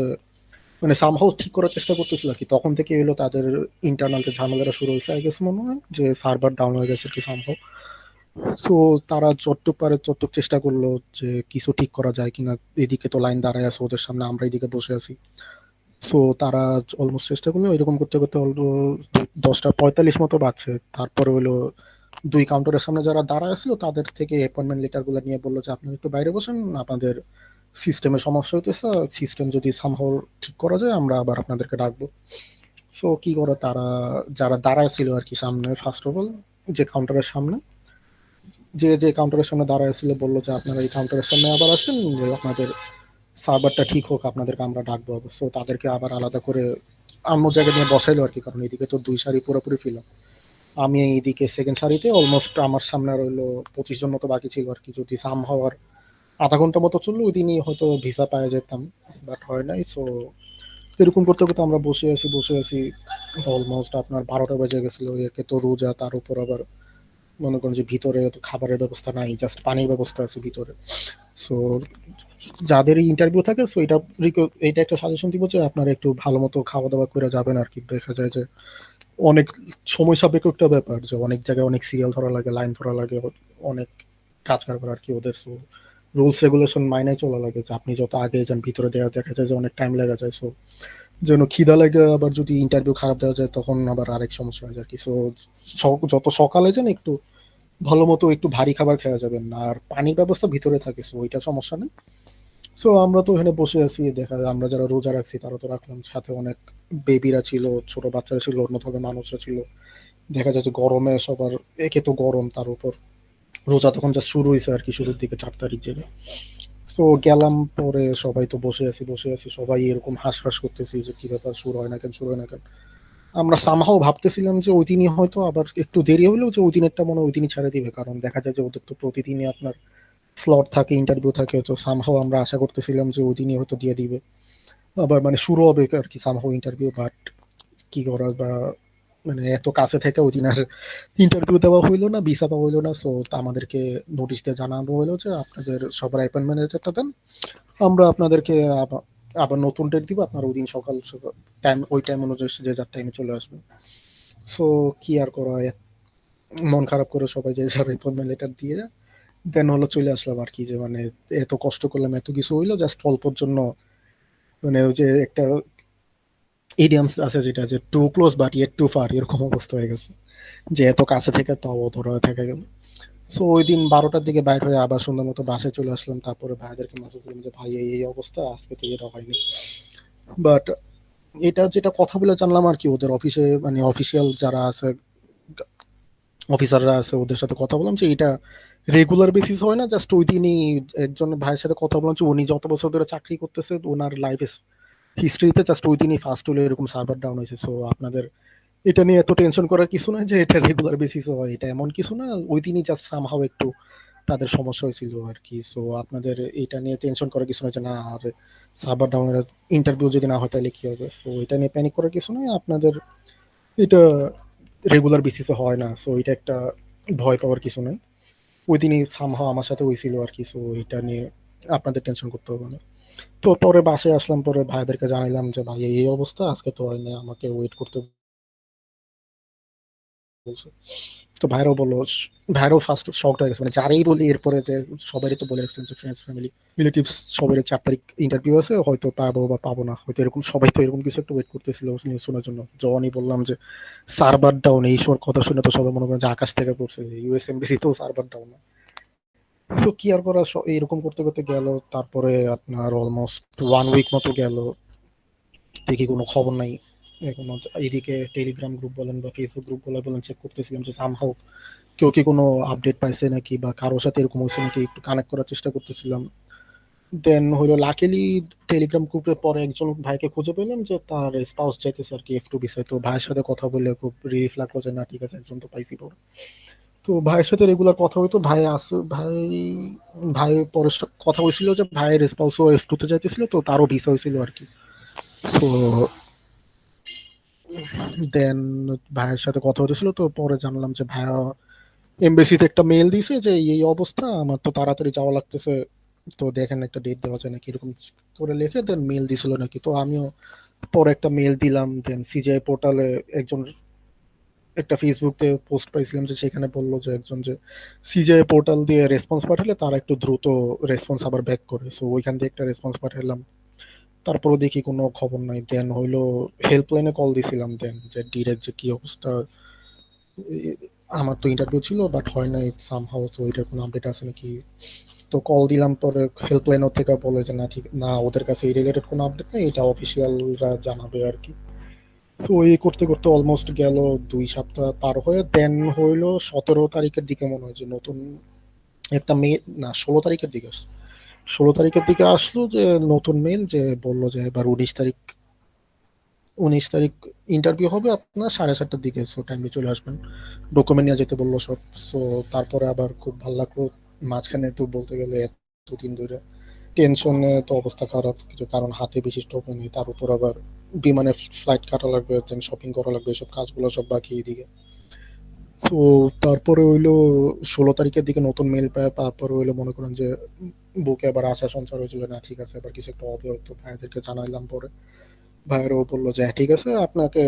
মানে সামহাউ ঠিক করার চেষ্টা করতেছিল আর কি। তখন থেকে এলো তাদের ইন্টারনাল যে ঝামেলাটা শুরু হয়েছে, আই গেস মনে হয় যে সার্ভার ডাউন হয়ে গেছে কি সামহাউ। সো তারা যতটুক পারে ততটুক চেষ্টা করলো যে কিছু ঠিক করা যায় কিনা। এদিকে তো লাইন দাঁড়ায় আছে ওদের সামনে, আমরা এদিকে বসে আছি। সো তারা অলমোস্ট চেষ্টা করলো, এরকম করতে করতে 10:45 মতো বাজছে। তারপরে হলো দুই কাউন্টারের সামনে যারা দাঁড়ায় ছিল তাদের থেকে অ্যাপয়েন্টমেন্ট লেটার গুলো নিয়ে বললো যে আপনি একটু বাইরে বসেন, আপনাদের সিস্টেমে সমস্যা হইতেছে, সিস্টেম যদি সামহাও ঠিক করা যায় আমরা আবার আপনাদেরকে ডাকবো। সো কি করে তারা যারা দাঁড়ায় ছিল আর কি সামনে, ফার্স্ট অফ অল যে কাউন্টারের সামনে, যে কাউন্টারের সামনে দাঁড়ায় ছিল বললো যে আপনারা এই কাউন্টারের সামনে আবার আসবেন, যে আপনাদের সার্ভারটা ঠিক হোক আপনাদেরকে আমরা ডাকবো। সো তাদেরকে আবার আলাদা করে অন্য জায়গায় নিয়ে বসাইলো আর কি, কারণ এদিকে তো দুই সারি পুরোপুরি ফিল। আমি এইদিকে সেকেন্ড সারিতে অলমোস্ট আমার সামনে রইলো 25 জন মতো বাকি ছিল আর কি, যদি সাম হওয়ার আধা ঘন্টা মতো চললো, ওই দিনই হয়তো ভিসা পাওয়া যেতাম, বাট হয় নাই। সো এরকম করতে করতে আমরা বসে আছি অলমোস্ট আপনার 12টা বেজে গেছিল। একে তো রোজা, তার উপর আবার মনে করেন যে ভিতরে তো খাবারের ব্যবস্থা নাই, জাস্ট পানির ব্যবস্থা আছে ভিতরে। সো যাদের ইন্টারভিউ থাকে, সো এটা একটা সাজেশন দিব যে আপনারা একটু ভালো মতো খাওয়া দাওয়া করে যাবেন আর কি। দেখা যায় যে অনেক সময় সাপেক্ষ একটা ব্যাপার, যে অনেক জায়গায় অনেক সিরিয়াল ধরা লাগে, লাইন ধরা লাগে, অনেক কাজ কারবার আর কি ওদের। সো রুলস রেগুলেশন মাইনে চলা লাগে, যে আপনি যত আগে যান ভিতরে দেওয়া দেখা যায় যে অনেক টাইম লেগে যায়। সো যেন খিদা লাগে, আবার যদি ইন্টারভিউ খারাপ দেওয়া যায় তখন আবার আরেক সমস্যা হয়ে যায় আর কি। সো যত সকালে যান একটু ভালো মতো একটু ভারী খাবার খাওয়া যাবেন না, আর পানির ব্যবস্থা ভিতরে থাকে, সো ওইটা সমস্যা নেই। সো আমরা তো এখানে বসে আছি, দেখা যায় আমরা যারা রোজা রাখছি তারা তো রাখলাম, সাথে অনেক বেবিরা ছিল, ছোট বাচ্চারা ছিল, অন্য ধরনের মানুষরা ছিল। দেখা যাচ্ছে গরমে সবার, একে তো গরম, তার উপর রোজা তখন যা শুরু হয়েছে আর কি, শুরুর দিকে 4 তারিখ যেটা। তো গেলাম, পরে সবাই তো বসে আছি সবাই এরকম হাঁসফাঁস করতেছি যে কি ব্যাপার, শুরু হয় না কেন। আমরা সামহাও ভাবতেছিলাম যে ওই দিনই হয়তো, আবার একটু দেরি হলেও যে ওই দিনেরটা মনে হয় ওই দিনই ছেড়ে দিবে, কারণ দেখা যায় যে ওদের তো প্রতিদিনই আপনার স্লট থাকে, ইন্টারভিউ থাকে। তো সামহাও আমরা আশা করতেছিলাম যে ওই দিনই হয়তো দিয়ে দিবে, আবার মানে শুরু হবে আর কি সামহাও ইন্টারভিউ। বাট কি করা বা, মানে এত কাছে থেকে ওই দিন আর ইন্টারভিউ দেওয়া হইলো না, ভিসা পাওয়া হইলো না। সো আমাদেরকে নোটিশ দিয়ে জানানো হলো যে আপনাদের সবার অ্যাপয়েন্টমেন্ট লেটারটা দেন, আমরা আপনাদেরকে আবার নতুন ডেট দিব, আপনার ওই দিন সকাল সকাল টাইম, ওই টাইম অনুযায়ী যে যার টাইমে চলে আসবে। সো কি আর করা, মন খারাপ করে সবাই যে যার অ্যাপয়েন্টমেন্ট লেটার দিয়ে দেন হলো চলে আসলাম আর কি। যে মানে এত কষ্ট করলাম, এত কিছু হইলো জাস্ট অল্পর জন্য। মানে ওই যে একটা ইডিয়ামস আছে যেটা, যে too close but yet too far, এরকম অবস্থা হয়ে গেছে, যে এত কাছে থেকে তাও ধরা থেকে গেল। সো ওই দিন 12টার দিকে বাইর হয়ে আবার সুন্দর মতো বাসায় চলে আসলাম। তারপরে ভাইদেরকে মেসেজ দিলাম যে ভাই এই অবস্থা, আজকে তো এটা হয়নি। বাট এটা যেটা কথা বলে জানলাম আর কি, ওদের অফিসে মানে অফিসিয়াল যারা আছে, অফিসাররা আছে, ওদের সাথে কথা বললাম যে এটা রেগুলার বেসিস হয় না, জাস্ট ওই দিনই। একজন ভাইয়ের সাথে কথা বললাম যে উনি যত বছর ধরে চাকরি করতেছে, ওনার লাইফ হিস্ট্রিতে জাস্ট ওই দিনই ফার্স্ট হলো এরকম সার্ভার ডাউন হয়েছে। সো আপনাদের এটা নিয়ে এত টেনশন করার কিছু না, যে এটা রেগুলার বেসিস হয়, এটা এমন কিছু না। ওই দিনই জাস্ট সামহাও একটু তাদের সমস্যা হয়েছিল আর কি। সো আপনাদের এটা নিয়ে টেনশন করার কিছু না, যে না আর সার্ভার ডাউনের ইন্টারভিউ যদি না হয় তাহলে কি হবে। সো এটা নিয়ে প্যানিক করার কিছু নয়, আপনাদের এটা রেগুলার বেসিসে হয় না। সো এটা একটা ভয় পাওয়ার কিছু নয়। ওই দিনই সামহাও আমার সাথে হয়েছিল আর কি। সো এটা নিয়ে আপনাদের টেনশন করতে হবে না। তো পরে বাসায় আসলাম, পরে ভাইদেরকে জানাইলাম যে ভাই এই অবস্থা, আজকে তো হয় না, আমাকে ওয়েট করতে বলছে। তো ভাইরাও ফার্স্ট শকড হয়ে গেছে, মানে যারাই বলি এরপরে, যে সবারই তো বলে রাখছেন যে ফ্রেন্ডস ফ্যামিলি রিলেটিভস সবাই 4 তারিখ ইন্টারভিউ আছে, হয়তো পাবো বা পাবো না, হয়তো এরকম সবাই তো এরকম কিছু একটা ওয়েট করতেছিল নিউজ শোনার জন্য। যখনই বললাম যে সার্ভার ডাউন, এই সব কথা শুনে তো সবাই মনে করেন যে আকাশ থেকে পড়ছে, ইউএস এমবিসি তো সার্ভার ডাউন। সো কি আর করা, এরকম করতে করতে গেল। তারপরে আপনার অলমোস্ট 1 উইক মতো গেল, দেখি কোনো খবর নাই এখনো। এইদিকে টেলিগ্রাম গ্রুপ বলেন বা ফেসবুক গ্রুপ বলেন চেক করতেছিলাম যে সামহাও কেউ কি কোনো আপডেট পাইছে নাকি, বা কারোর সাথে এরকম হয়েছে নাকি, একটু কানেক্ট করার চেষ্টা করতেছিলাম। দেন হইলো লাকিলি টেলিগ্রাম গ্রুপের পরে একজন ভাইকে খুঁজে পেলাম, যে তার স্পাউস চাইতেছে আর কি F2 বিষয়। তো ভাইয়ের সাথে কথা বলে খুব রিলিফ লাগলো যে না ঠিক আছে, একজন তো পাইছি পরে। তো ভাইয়ের সাথে রেগুলার কথা হইতো, ভাই পরে কথা হয়েছিল যে ভাইয়ের স্পাউসও F2 তে যাইতেছিল, তো তারও ভিসা হয়েছিল আর কি। সো দেন ভাইয়ের সাথে কথা হতেছিল, তো পরে জানলাম যে ভাইয়া এমবেসিতে একটা মেল দিছে যে এই অবস্থা, আমার তো তাড়াতাড়ি যাওয়া লাগতেছে, তো দেখেন একটা ডেট দেওয়া যায় নাকি, এরকম করে লিখে দেন মেল দিছিল নাকি। তো আমিও পরে একটা মেল দিলাম। দেন সিজিআই পোর্টালে একজন, একটা ফেসবুকে পোস্ট পাইছিলাম যে সেখানে বললো যে একজন যে সিজিআই পোর্টাল দিয়ে রেসপন্স পাঠালে তারা একটু দ্রুত রেসপন্স আবার ব্যাক করে। সো ওইখান দিয়ে একটা রেসপন্স পাঠালাম, তারপরে দেখি কোনো খবর নাই। দেন হইলো হেল্পলাইনে কল দিছিলাম, দেন যে ডিরেক্ট যে কি অবস্থা, আমার তো ইন্টারভিউ ছিল বাট হয় নাই সামহাও, তো এটার কোনো আপডেট আছে নাকি। তো কল দিলাম, পরে হেল্পলাইন থেকে বলে যে না ঠিক না, ওদের কাছে এই রিলেটেড কোনো আপডেট নেই, এটা অফিসিয়ালরা জানাবে আর কি। তো এই করতে করতে অলমোস্ট গেল 2 সপ্তাহ পার হয়ে। দেন হইলো 17 তারিখের দিকে মনে হয় যে নতুন একটা মেয়ে, না 16 তারিখের দিকে 16 তারিখের দিকে আসলো যে নতুন মেল, যে বললো যে এবার 19 তারিখ ইন্টারভিউ হবে আপনার 7:30টার দিকে। সো টাইমে চলে আসবেন, ডকুমেন্ট নিয়ে যেতে বললো সব। সো তারপরে আবার খুব ভালো লাগলো, মাঝখানে তো বলতে গেলে দুদিন ধরে টেনশনে তো অবস্থা খারাপ, কিছু কারণ হাতে বেশি স্টক নেই, তার উপর আবার বিমানের ফ্লাইট কাটা লাগবে, দেন শপিং করা লাগবে, এসব কাজগুলো সব বাকি এদিকে। সো তারপরে হইলো 16 তারিখের দিকে নতুন মেল পায়, তারপরে হইলো মনে করেন যে বুকে আবার আশা সঞ্চার হয়েছিল, না ঠিক আছে এবার কিছু একটা হবে হয়তো। ভাইয়াদেরকে জানাইলাম, পরে ভাইয়ারাও বললো যে হ্যাঁ ঠিক আছে, আপনাকে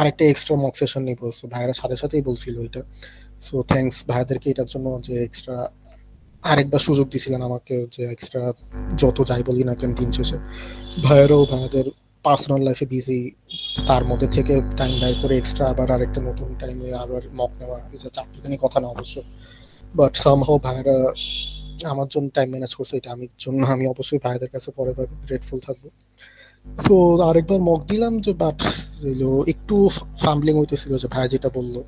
আরেকটা এক্সট্রা মক সেশন নিবো। সো ভাইয়ারা সাথে সাথেই বলছিল এটা। সো থ্যাঙ্কস ভাইয়াদেরকে এটার জন্য, যে এক্সট্রা আরেকবার সুযোগ দিছিলেন আমাকে, যে এক্সট্রা যত যাই বলি না কেন দিন শেষে ভাইয়ারাও ভাইয়াদের পার্সোনাল লাইফে বিজি, তার মধ্যে থেকে টাইম বের করে এক্সট্রা আবার আরেকটা নতুন টাইমে আবার মক নেওয়া, চারটিখানি কথা না অবশ্য, বাট সামহাও ভাইয়ারা আমার জন্য টাইম ম্যানেজ করছে, এটা আমি জন্য আমি অবশ্যই ভাইয়াদের কাছে পরে গ্রেটফুল থাকবো। সো আরেকবার মক দিলাম, যে বাট একটু ফাম্বলিং হইতেছিল, যে ভাইয়া যেটা বললো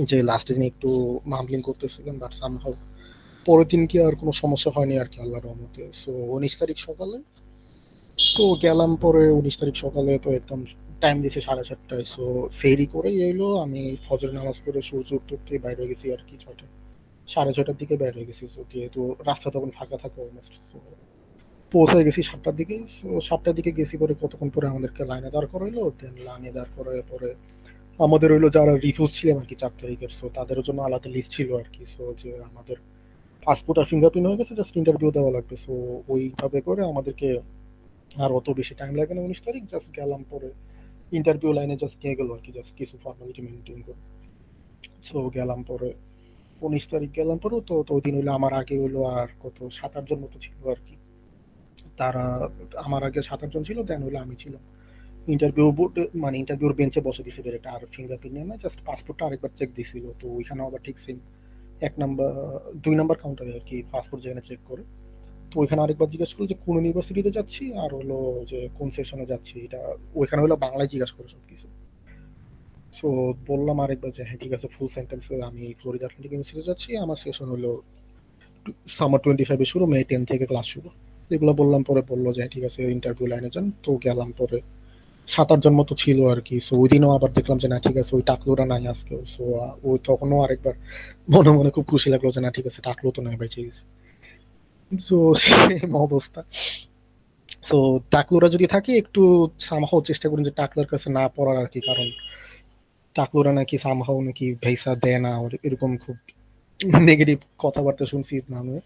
যে লাস্ট দিন একটু মামলিং করতেছিলেন, বাট সামহাও পরের দিন কি আর কোনো সমস্যা হয়নি আর কি, আল্লাহর রহমতে। সো 19 তারিখ সকালে তো গেলাম, পরে 19 তারিখ সকালে তো একদম টাইম দিয়েছে 7:30টায়। সো ফেরি করে এলো, আমি ফজর নামাজ পড়ে সূর্য উঠতে বাইরে গেছি আর কি 6টা 6:30টার দিকে বের হয়ে গেছি। তো যেহেতু রাস্তা তখন ফাঁকা থাকে অলমোস্ট, পৌঁছে গেছি 7টার দিকে। সো 7টার দিকে গেছি, পরে কতক্ষণ পরে আমাদেরকে লাইনে দাঁড় করাইলো, দেন লাইনে দাঁড় করার পরে আমাদের হইলো যারা রিফিউজ ছিলেন আর কি 4 তারিখের, সো তাদের জন্য আলাদা লিস্ট ছিল আর কি। সো যে আমাদের পাসপোর্ট আর ফিঙ্গারপ্রিন্ট হয়ে গেছে, জাস্ট ইন্টারভিউ দেওয়া লাগবে। সো ওইভাবে করে আমাদেরকে আর অত বেশি টাইম লাগে না, 19 তারিখ জাস্ট গেলাম, পরে ইন্টারভিউ লাইনে জাস্ট নিয়ে গেল আর কি, জাস্ট কিছু ফর্মালিটি মেনটেন করে। সো গেলাম, পরে 19 তারিখ গেলাম, পরে তো ওই দিন হইলো আমার আগে হইলো আর কত 7-8 জন মতো ছিল আর কি। তারা আমার আগে 7-8 জন ছিল, দেন হইলো আমি ছিলাম। ইন্টারভিউ বোর্ডে মানে ইন্টারভিউর বেঞ্চে বসে দিছিল, এটা আর ফিঙ্গারপ্রিন্ট নেই না, জাস্ট পাসপোর্টটা আরেকবার চেক দিছিল। তো ওইখানে আবার ঠিক সেম 1 নাম্বার 2 নাম্বার কাউন্টারে আর কি পাসপোর্ট যেখানে চেক করে। তো ওইখানে আরেকবার জিজ্ঞেস করলো যে কোন ইউনিভার্সিটিতে যাচ্ছি, আর হলো যে কোন সেশনে যাচ্ছি, এটা ওইখানে হলো বাংলায় জিজ্ঞাসা করে সবকিছু। সো বললাম আরেকবার যে হ্যাঁ ঠিক আছে, ফুল সেন্টেন্সে আমি ফ্লোরিডা আটলান্টিক ইউনিভার্সিটিতে যাচ্ছি, আমার সেশন হলো সামার 25-এ শুরু, May 10 থেকে ক্লাস শুরু। এগুলো বললাম, পরে বললো যে হ্যাঁ ঠিক আছে ইন্টারভিউ লাইনে যান। তো গেলাম, পরে 7-8 জন মতো ছিল আর কি। সো ওই দিনও আবার দেখলাম যে না ঠিক আছে, ওই টাকলোরা নাই আজকেও। সো ওই তখনও আরেকবার মনে মনে খুব খুশি লাগলো যে না ঠিক আছে, টাকলো তো নাই, বেঁচে গেছে। সো সেম অবস্থা। সো টাকলুরা যদি থাকে একটু সামহাও চেষ্টা করুন যে টাকলার কাছে না পড়ার আর কি, কারণ টাকলুরা নাকি সামহাও নাকি ভেসা দেয় না, ওর এরকম খুব নেগেটিভ কথাবার্তা শুনছি নামে।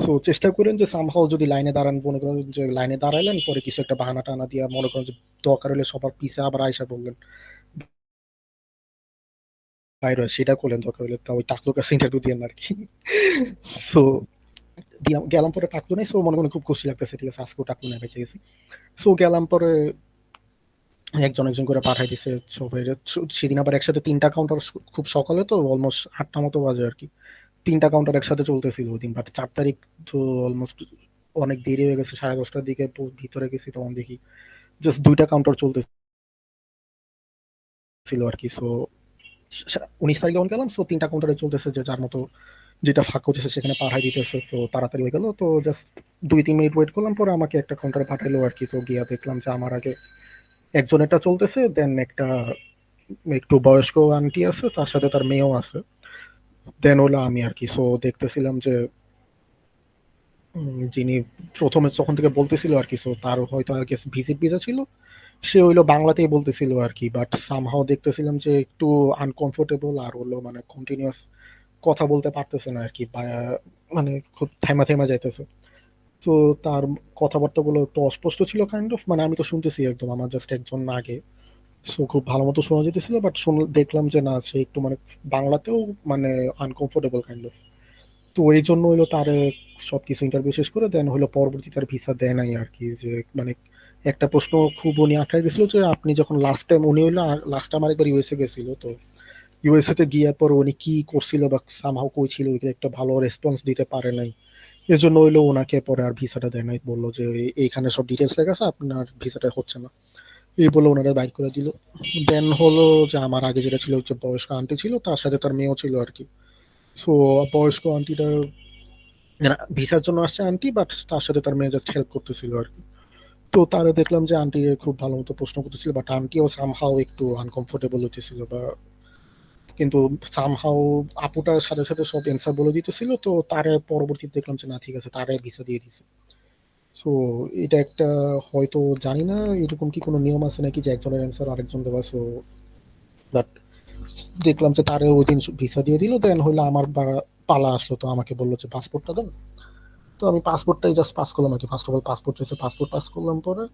সো চেষ্টা করেন যে সামহাও যদি লাইনে দাঁড়ান, মনে করেন যে লাইনে দাঁড়াইলেন, পরে কিছু একটা বাহানা টানা দিয়া মনে করেন যে দরকার হলে সবার পিছে আবার আয়সা বললেন বাইরে, সেটা করলেন দরকার হলে, তা ওই টাকলুর কাছে ইন্টারভিউ দিয়ে আর কি। সো গেলাম, পরে টাকলু নেই। সো মনে মনে খুব খুশি লাগতেছে, ঠিক আছে আজকেও টাকলু নেই, বেঁচে গেছি। সো গেলাম, পরে একজন একজন করে পাঠাই দিছে সবাই। সেদিন আবার একসাথে 3টা কাউন্টার, খুব সকালে তো অলমোস্ট 8টা মতো বাজে আর কি, 3টা কাউন্টার একসাথে চলতেছিল ওই দিন। বাট 4 তারিখ তো অলমোস্ট অনেক দেরি হয়ে গেছে, 10:30টার দিকে ভিতরে গেছি, তখন দেখি জাস্ট 2টা কাউন্টার চলতেছিল আর কি। সো 19 তারিখ যখন গেলাম, সো 3টা কাউন্টারে চলতেছে, যে যার মতো যেটা ফাঁক করতেছে সেখানে পাঠাই দিতেছে। তো তাড়াতাড়ি হয়ে গেল, তো জাস্ট 2-3 মিনিট ওয়েট করলাম, পরে আমাকে একটা কাউন্টারে পাঠাইলো আর কি। তো গিয়া দেখলাম যে আমার আগে একজন এটা চলতেছে, দেন একটা একটু বয়স্ক আন্টি আছে, তার সাথে তার মেয়েও আছে, দেন হলো আমি আর কি। সো দেখতেছিলাম যে যিনি প্রথমে যখন থেকে বলতেছিল আর কি, সো তার হয়তো আর কি ভিজিট ভিসা ছিল, সে হইলো বাংলাতেই বলতেছিল আর কি। বাট সামহাও দেখতেছিলাম যে একটু আনকমফোর্টেবল, আর হলো মানে কন্টিনিউয়াস কথা বলতে পারতেছে না আর কি, মানে খুব থেমা থেমা যাইতেছে। তো তার কথাবার্তাগুলো একটু অস্পষ্ট ছিল কাইন্ড অফ, মানে আমি তো শুনতেছি একদম, আমার জাস্ট একজন আগে। সো খুব ভালো মতো শোনা যেতেছিল, বাট দেখলাম যে না, সে একটু মানে বাংলাতেও মানে আনকমফোর্টেবল কাইন্ড অফ। তো এই জন্য হলো তার সবকিছু ইন্টারভিউ শেষ করে দেন হলো পরবর্তী তার ভিসা দেয় নাই আর কি। যে মানে একটা প্রশ্ন খুব উনি আটকাই দিয়েছিল, যে আপনি যখন লাস্ট টাইম, উনি হলো লাস্ট টাইম আরেকবার ইউএসএ গেছিল, তো ইউএসএ তে গিয়ার পর উনি কি করছিল বা সামহাও কই ছিল, ওইটা একটা ভালো রেসপন্স দিতে পারে নাই। এজন্য হইলো ওনাকে পরে আর ভিসাটা দেয় নাই, বললো যে এইখানে সব ডিটেলস লেখা আছে, আপনার ভিসাটা হচ্ছে না, এই বলে ওনারা বাইক করে দিল। দেন হলো যে আমার আগে যেটা ছিল, যে বয়স্ক আন্টি ছিল, তার সাথে তার মেয়েও ছিল আর কি। সো বয়স্ক আন্টিটা ভিসার জন্য আসছে আন্টি, বাট তার সাথে তার মেয়ে জাস্ট হেল্প করতেছিল আর কি। তো তারা দেখলাম যে আন্টি খুব ভালো মতো প্রশ্ন করতেছিল, বাট আন্টিও সামহাও একটু আনকমফোর্টেবল হতেছিল, বা কিন্তু সামহাউ আপুটার সাথে সাথে সব অ্যান্সার বলে দিতেছিল, তো তারে পরবর্তীতে দেখলাম যে না ঠিক আছে তারে ভিসা দিয়ে দিছে। সো এটা একটা হয়তো জানি না এরকম কি কোনো নিয়ম আছে নাকি যে একজনের অ্যান্সার আরেকজন দেওয়া, সো বাট দেখলাম যে তারে ওই দিন ভিসা দিয়ে দিল। দেন হইলো আমার পালা আসলো, তো আমাকে বললো যে পাসপোর্টটা দেন। তো আমি পাসপোর্টটাই জাস্ট পাস করলাম আর কি। ফার্স্ট অফ অল পাসপোর্ট চাইছে, পাসপোর্ট পাস করলাম। পরে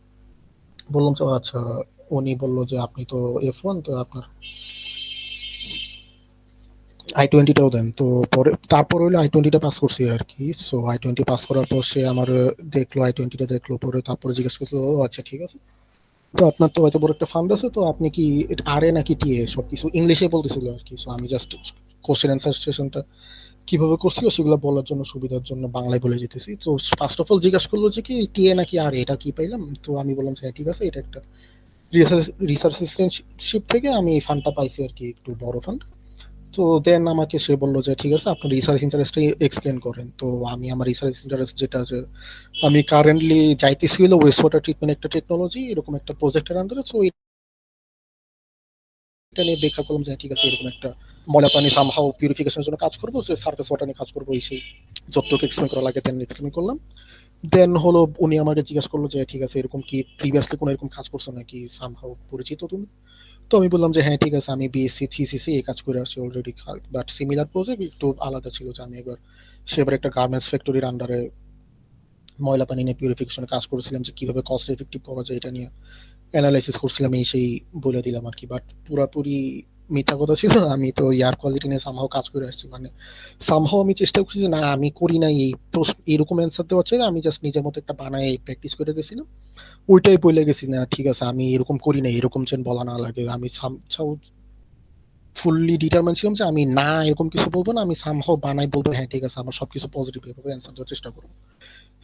বললাম যে আচ্ছা, উনি বললো যে আপনি তো F1, তো আপনার I-20টাও দেন। তো পরে তারপর হইলো I-20টা পাস করছি আর কি। সো I-20 পাস করার পর সে আমার দেখলো, I-20টা দেখলো, পরে তারপরে জিজ্ঞেস করলো, ও আচ্ছা ঠিক আছে, তো আপনার তো এত বড় একটা ফান্ড আছে, তো আপনি কি আরএ নাকি টিএ, সবকিছু ইংলিশে বলতেছিল আর কি। সো আমি জাস্ট কোশ্চেন অ্যান্সার সেশনটা কিভাবে করছিল সেগুলো বলার জন্য সুবিধার জন্য বাংলায় বলে যেতেছি। তো ফার্স্ট অফ অল জিজ্ঞাসা করলো যে কি টিএ নাকি আর এটা কি পাইলাম। তো আমি বললাম যে হ্যাঁ ঠিক আছে, এটা একটা রিসার্চ অ্যাসিস্ট্যান্টশিপ থেকে আমি এই ফান্ডটা পাইছি আর কি, একটু বড় ফান্ড। তো দেন আমাকে সে বললো যে ঠিক আছে আপনার রিসার্চ ইন্টারেস্টটা এক্সপ্লেন করেন। তো আমি আমার রিসার্চ ইন্টারেস্ট যেটা আছে, আমি কারেন্টলি যাইতেছি হলো ওয়েস্ট ওয়াটার ট্রিটমেন্ট একটা টেকনোলজি এরকম একটা প্রজেক্টের আন্ডারে। সো এটা নিয়ে ব্যাখ্যা করলাম যে ঠিক আছে এরকম একটা ময়লা পানি সামহাও পিউরিফিকেশনের জন্য কাজ করবো, যে সার্ফেস ওয়াটার নিয়ে কাজ করবো, এই সেই যতটুকু এক্সপ্লেন করা লাগে দেন এক্সপ্লেন করলাম। দেন হলো উনি আমাকে জিজ্ঞাসা করলো যে ঠিক আছে এরকম কি প্রিভিয়াসলি কোনো এরকম কাজ করছো নাকি, সামহাও পরিচিত তুমি। তো আমি বললাম যে হ্যাঁ ঠিক আছে, আমি বিএসসি থিসিসে এই কাজ করে আসছি অলরেডি, বাট সিমিলার প্রজেক্ট একটু আলাদা ছিল যে আমি একবার সেবার একটা গার্মেন্টস ফ্যাক্টরির আন্ডারে ময়লা পানি নিয়ে পিউরিফিকেশনে কাজ করেছিলাম, যে কিভাবে কস্ট এফেক্টিভ করা যায় এটা নিয়ে অ্যানালাইসিস করছিলাম, এই সেই বলে দিলাম আর কি। বাট পুরাপুরি মিথ্যা কথা ছিল না, আমি তো এয়ার কোয়ালিটি নিয়ে সামহাও কাজ করে আসছি। মানে সামহাও আমি চেষ্টা করছি যে না আমি করি নাই এই প্রশ্ন এরকম অ্যান্সার দেওয়ার চাই, আমি জাস্ট নিজের মতো একটা বানায় প্র্যাকটিস করে গেছিলাম, ওইটাই বলে গেছি। না ঠিক আছে আমি এরকম করি না, এরকম যেন বলা না লাগে। আমি ফুললি ডিটারমাইন ছিলাম যে আমি না এরকম কিছু বলবো না, আমি সামহাও বানাই বলবো হ্যাঁ ঠিক আছে আমার সবকিছু পজিটিভ এভাবে অ্যান্সার দেওয়ার চেষ্টা করবো।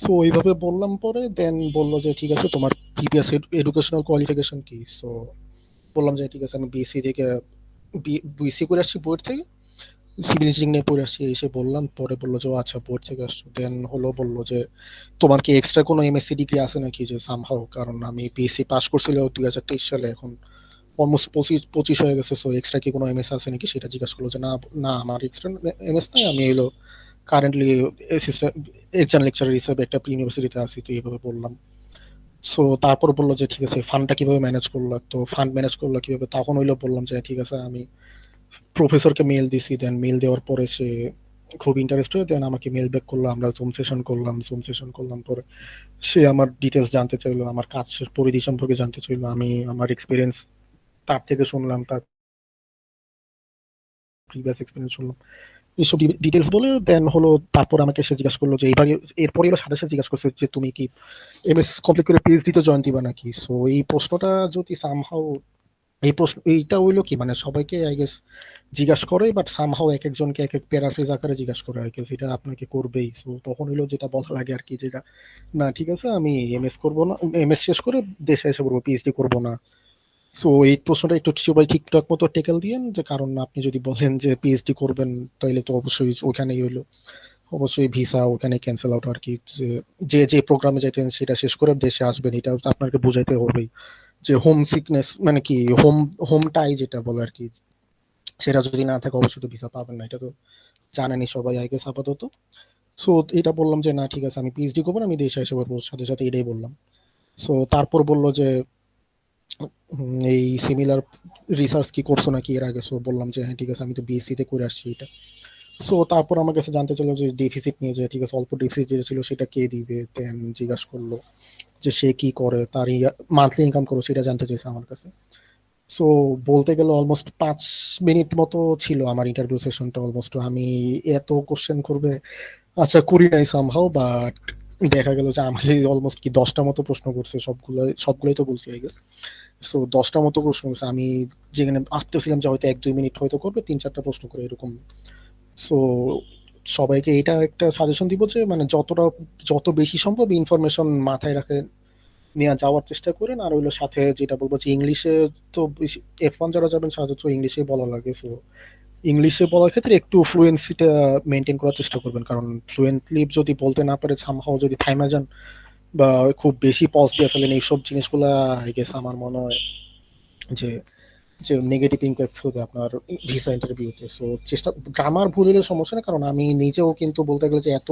সো ওইভাবে বললাম। পরে দেন বললো যে ঠিক আছে তোমার প্রিভিয়াস এডুকেশনাল কোয়ালিফিকেশন কি। সো বললাম যে ঠিক আছে আমি বিএসসি থেকে বিএসসি করে আসছি বোর্ড থেকে, সিভিল ইঞ্জিনিয়ারিং নিয়ে পড়ে আসছি এসে বললাম। পরে বললো যে ও আচ্ছা বোর্ড থেকে আসছো। দেন হলো বললো যে তোমার কি এক্সট্রা কোনো এমএসসি ডিগ্রি আছে নাকি, যে সামহাও, কারণ আমি বিএসসি পাস করছিল 2023 সালে, এখন অলমোস্ট 25 হয়ে গেছে। সো এক্সট্রা কি কোনো এমএস আছে নাকি সেটা জিজ্ঞাসা করলো। যে না না আমার এক্সট্রা এমএস নাই, আমি হলো কারেন্টলি অ্যাসিস্ট্যান্ট একজন লেকচারার হিসেবে একটা ইউনিভার্সিটিতে আছি, তো এইভাবে বললাম। সো তারপর বললো যে ঠিক আছে ফান্ডটা কিভাবে ম্যানেজ করলো, তো ফান্ড ম্যানেজ করলো কিভাবে, তখন হইলো বললাম যে ঠিক আছে আমি প্রফেসরকে মেল দিছি। দেন মেল দেওয়ার পরে সে খুব ইন্টারেস্ট হয়ে দেন আমাকে মেল ব্যাক করলো, আমরা জুম সেশন করলাম। পরে সে আমার ডিটেলস জানতে চাইলো, আমার কাজের পরিধি সম্পর্কে জানতে চাইলো, আমি আমার এক্সপিরিয়েন্স তার থেকে শুনলাম, তার প্রিভিয়াস এক্সপিরিয়েন্স শুনলাম, এইসব ডিটেলস বলে দেন হলো তারপর আমাকে সে জিজ্ঞাসা করলো যে এইবার এরপরে এবার সাথে সাথে জিজ্ঞাসা করছে যে তুমি কি এমএস কমপ্লিট করে পিএইচডি তো জয়েন দিবা নাকি। সো এই প্রশ্নটা যদি সামহাও এই প্রশ্ন এইটা হইলো কি মানে সবাইকে আই গেস জিজ্ঞাসা করে, বাট সামহাও এক একজনকে এক এক প্যারাফ্রেজ আকারে জিজ্ঞাসা করে আই গেস, এটা আপনাকে করবেই। সো তখন হইলো যেটা বলা লাগে আর কি, যেটা না ঠিক আছে আমি এমএস করবো না, এমএস শেষ করে দেশে এসে করবো, পিএইচডি করবো না। সো এই প্রশ্নটা একটু সবাই ঠিকঠাক মতো টেকেল দিয়েন, যে কারণ আপনি যদি বলেন যে পিএইচডি করবেন তাহলে তো অবশ্যই ওখানেই হইলো, অবশ্যই ভিসা ওখানে ক্যান্সেল আউট আর কি। যে যে যে প্রোগ্রামে যাইতেন সেটা শেষ করে দেশে আসবেন, এটা আপনাকে বোঝাইতে হবেই। যে হোম সিকনেস মানে কি হোমটাই যেটা বলে আর কি, সেটা যদি না থাকে অবশ্যই তো ভিসা পাবেন না, এটা তো জানেনই সবাই আই গেস আপাতত। সো এটা বললাম যে না ঠিক আছে আমি পিএইচডি করবো না, আমি দেশে এসে করবো, সাথে সাথে এটাই বললাম। সো তারপর বললো যে এই সিমিলার রিসার্চ কি করছো নাকি এর আগে। সো বললাম যে হ্যাঁ ঠিক আছে আমি তো বিএসসি তে করে আসছি এটা। সো তারপর আমার কাছে জানতে চাইলো যে ডেফিসিট নিয়ে, যে ঠিক আছে অল্প ডেফিসিট যেটা ছিল সেটা কে দিবে। দেন জিজ্ঞাসা করলো যে সে কি করে, তার মান্থলি ইনকাম করো সেটা জানতে চাইছে আমার কাছে। সো বলতে গেলে অলমোস্ট 5 মিনিট মতো ছিল আমার ইন্টারভিউ সেশনটা। অলমোস্ট আমি এত কোশ্চেন করবে আচ্ছা করি নাই সামহাও, বাট দেখা গেল যে আমাকে অলমোস্ট কি 10টা মতো প্রশ্ন করছে, সবগুলোই তো বলছি আই গেস। সো 10টা মতো প্রশ্ন করছে, আমি যেখানে ভাবতেছিলাম যে হয়তো 1-2 মিনিট হয়তো করবে, 3-4টা প্রশ্ন করে এরকম। সো সবাইকে এটা একটা সাজেশন দিব যে মানে যত বেশি সম্ভব ইনফরমেশন মাথায় রাখে নিয়ে যাওয়ার চেষ্টা করেন। আর হইলো সাথে যেটা বলবো যে ইংলিশে তো F1 যারা যাবেন সাধারণত ইংলিশে বলা লাগে। সো ইংলিশে বলার ক্ষেত্রে একটু ফ্লুয়েন্সিটা মেনটেন করার চেষ্টা করবেন, কারণ ফ্লুয়েন্টলি যদি বলতে না পারে সামহাও যদি থাইমা যান বা খুব বেশি পজ দিয়ে ফেলেন, এইসব জিনিসগুলা আই গেস আমার মনে হয় যে যে নেগেটিভ ইম্প্যাক্ট ফেলবে আপনার ভিসা ইন্টারভিউতে। সো চেষ্টা, গ্রামার ভুল হলে সমস্যা না, কারণ আমি নিজেও কিন্তু বলতে গেলে যে এত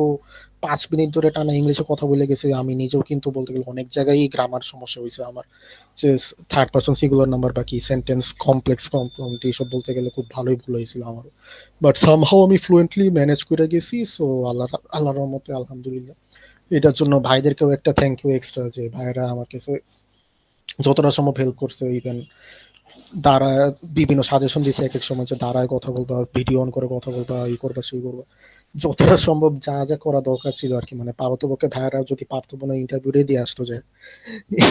5 মিনিট ধরে টানা ইংলিশে কথা বলে গেছি, আমি নিজেও কিন্তু বলতে গেলে অনেক জায়গায় গ্রামার সমস্যা হয়েছে আমার, যে থার্ড পার্সন সিঙ্গুলার নাম্বার বাকি সেন্টেন্স কমপ্লেক্স কম্পাউন্ড এইসব বলতে গেলে খুব ভালোই ভুল হয়েছিল আমার, বাট সামহাও আমি ফ্লুয়েন্টলি ম্যানেজ করে গেছি। সো আল্লাহর রহমতে আলহামদুলিল্লাহ। এটার জন্য ভাইদেরকেও একটা থ্যাংক ইউ এক্সট্রা, যে ভাইরা আমার কাছে যতটা সম্ভব হেল্প করছে। ইভেন দাঁড়ায় বিভিন্ন সাজেশন দিচ্ছে এক এক সময়, যে দাঁড়ায় কথা বলবা, ভিডিও অন করে কথা বলবা, এই করবা সেই করবা, যতটা সম্ভব যা যা করা দরকার ছিল আর কি। মানে পারতপক্ষে ভাইয়ারা যদি পারতো না ইন্টারভিউ দিয়ে আসতো, যে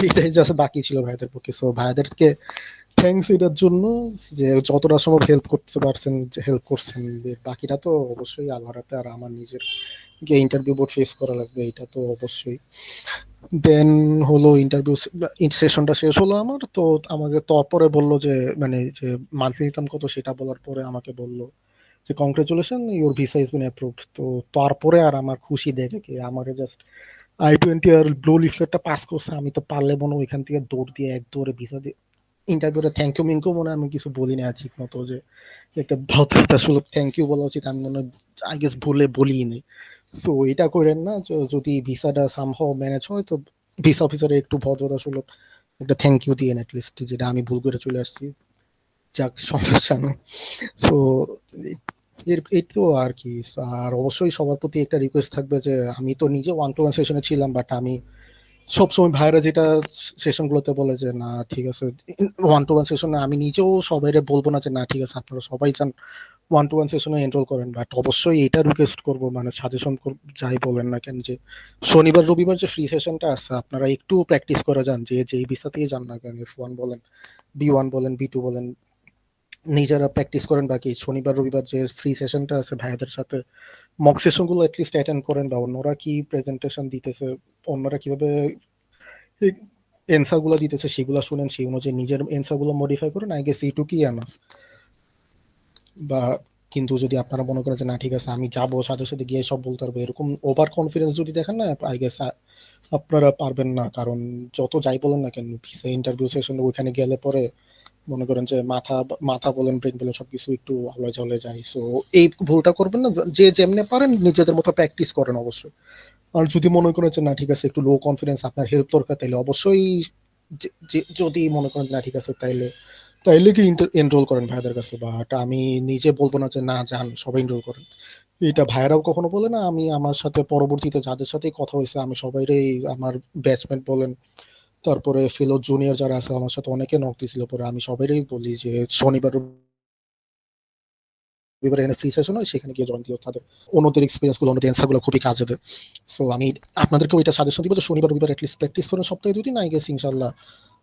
এটাই জাস্ট বাকি ছিল ভাইদের পক্ষে। সো ভাইদেরকে থ্যাঙ্কস এটার জন্য, যে যতটা সম্ভব হেল্প করতে পারছেন, যে হেল্প করছেন। বাকিটা তো অবশ্যই আল্লাহর হাতে, আর আমার নিজের গিয়ে ইন্টারভিউ বোর্ড ফেস করা লাগবে, এটা তো অবশ্যই। দেন হলো ইন্টারভিউ সেশনটা শেষ হলো আমার। তো আমাকে তারপরে বললো যে, মানে যে মান্থলি ইনকাম কত সেটা বলার পরে আমাকে বললো যে congratulation, your visa is bin approved. তো তারপরে আর আমার খুশি দেখে কি, আমাকে জাস্ট I-20 আর ব্লু লিফলেটটা পাস করছে। আমি তো পারলে মনে হয় ওইখান থেকে দৌড় দিয়ে এক দৌড়ে ভিসা দিয়ে ইন্টারভিউতে থ্যাংক ইউ মিঙ্কু মনে হয় আমি কিছু বলি না ঠিক মতো, যে একটা ভদ্রতা সুলভ থ্যাংক ইউ বলা উচিত, আমি মনে হয় আই গেস ভুলে বলিই নি। সো এটা করেন না, যদি ভিসাটা সামহাও ম্যানেজ হয়, তো ভিসা অফিসারে একটু ভদ্রতা সুলভ একটা থ্যাংক ইউ দিয়ে অ্যাটলিস্ট, যেটা আমি ভুল করে চলে আসছি, যাক সমস্যা নেই। সো এই তো আর কি। আর অবশ্যই সবার প্রতি একটা রিকোয়েস্ট থাকবে, যে আমি তো নিজে 1-to-1 সেশনে ছিলাম, বাট আমি সবসময় ভাইরা যেটা সেশন গুলোতে বলে যে না ঠিক আছে 1-to-1 সেশনে, আমি নিজেও সবাইরে বলবো না যে না ঠিক আছে আপনারা সবাই চান 1-to-1 সেশনে এনরোল করেন, বাট অবশ্যই এটা রিকোয়েস্ট করবো, মানে সাজেশন যাই বলেন না কেন, যে শনিবার রবিবার যে ফ্রি সেশনটা আছে আপনারা একটু প্র্যাকটিস করে যান, যে যেই ভিসাতেই যান না কেন, F1 বলেন, B1 বলেন, B2 বলেন, নিজেরা প্র্যাকটিস করেন। বাকি শনিবার রবিবার যে ফ্রি সেশনটা আছে ভাইয়াদের সাথে মক সেশন গুলো অ্যাটলিস্ট অ্যাটেন্ড করেন, বা অন্যরা কি প্রেজেন্টেশন দিতেছে, অন্যরা কিভাবে এনসার গুলো দিতেছে সেগুলো শুনেন, সেই অনুযায়ী নিজের এনসার গুলো মডিফাই করেন। আই গেস এইটুকুই আমার। বা কিন্তু যদি আপনারা মনে করেন যে না ঠিক আছে আমি যাবো সাথে সাথে গিয়ে সব বলতে পারবো, এরকম ওভার কনফিডেন্স যদি দেখেন না, আই গেস আপনারা পারবেন না। কারণ যত যাই বলেন না কেন, ভিসা ইন্টারভিউ সেশনে ওইখানে গেলে পরে মনে করেন যে মাথা মাথা বলেন, ব্রেন বলেন, সবকিছু একটু আলোয় জ্বলে যায়। সো এই ভুলটা করবেন না, যে যেমনে পারেন নিজেদের মতো প্র্যাকটিস করেন অবশ্যই। আর যদি মনে করেন যে না ঠিক আছে একটু লো কনফিডেন্স, আপনার হেল্প দরকার, তাহলে অবশ্যই যদি মনে করেন না ঠিক আছে তাইলে তাইলে কি এনরোল করেন ভাইদের কাছে। বাট আমি নিজে বলবো না যে না যান সবাই এনরোল করেন, এটা ভাইরাও কখনো বলে না। আমি আমার সাথে পরবর্তীতে যাদের সাথেই কথা হয়েছে, আমি সবাইরে, আমার ব্যাচমেট বলেন, তারপরে ফেলো জুনিয়র যারা আছে আমার সাথে অনেকে নক দিছিল, পরে আমি সবাইরেই বলি যে শনিবার রবিবার এখানে ফ্রি সেশন হয়, সেখানে গিয়ে জয়েন দিও। তাদের অন্যদের এক্সপিরিয়েন্স গুলো, অন্যদের অ্যান্সার গুলো খুবই কাজে দেয়। সো আমি আপনাদেরকেও এটা সাজেশন দিব যে শনিবার রবিবার অ্যাটলিস্ট প্র্যাকটিস করেন সপ্তাহে 2 দিন, আই গেস ইনশাল্লাহ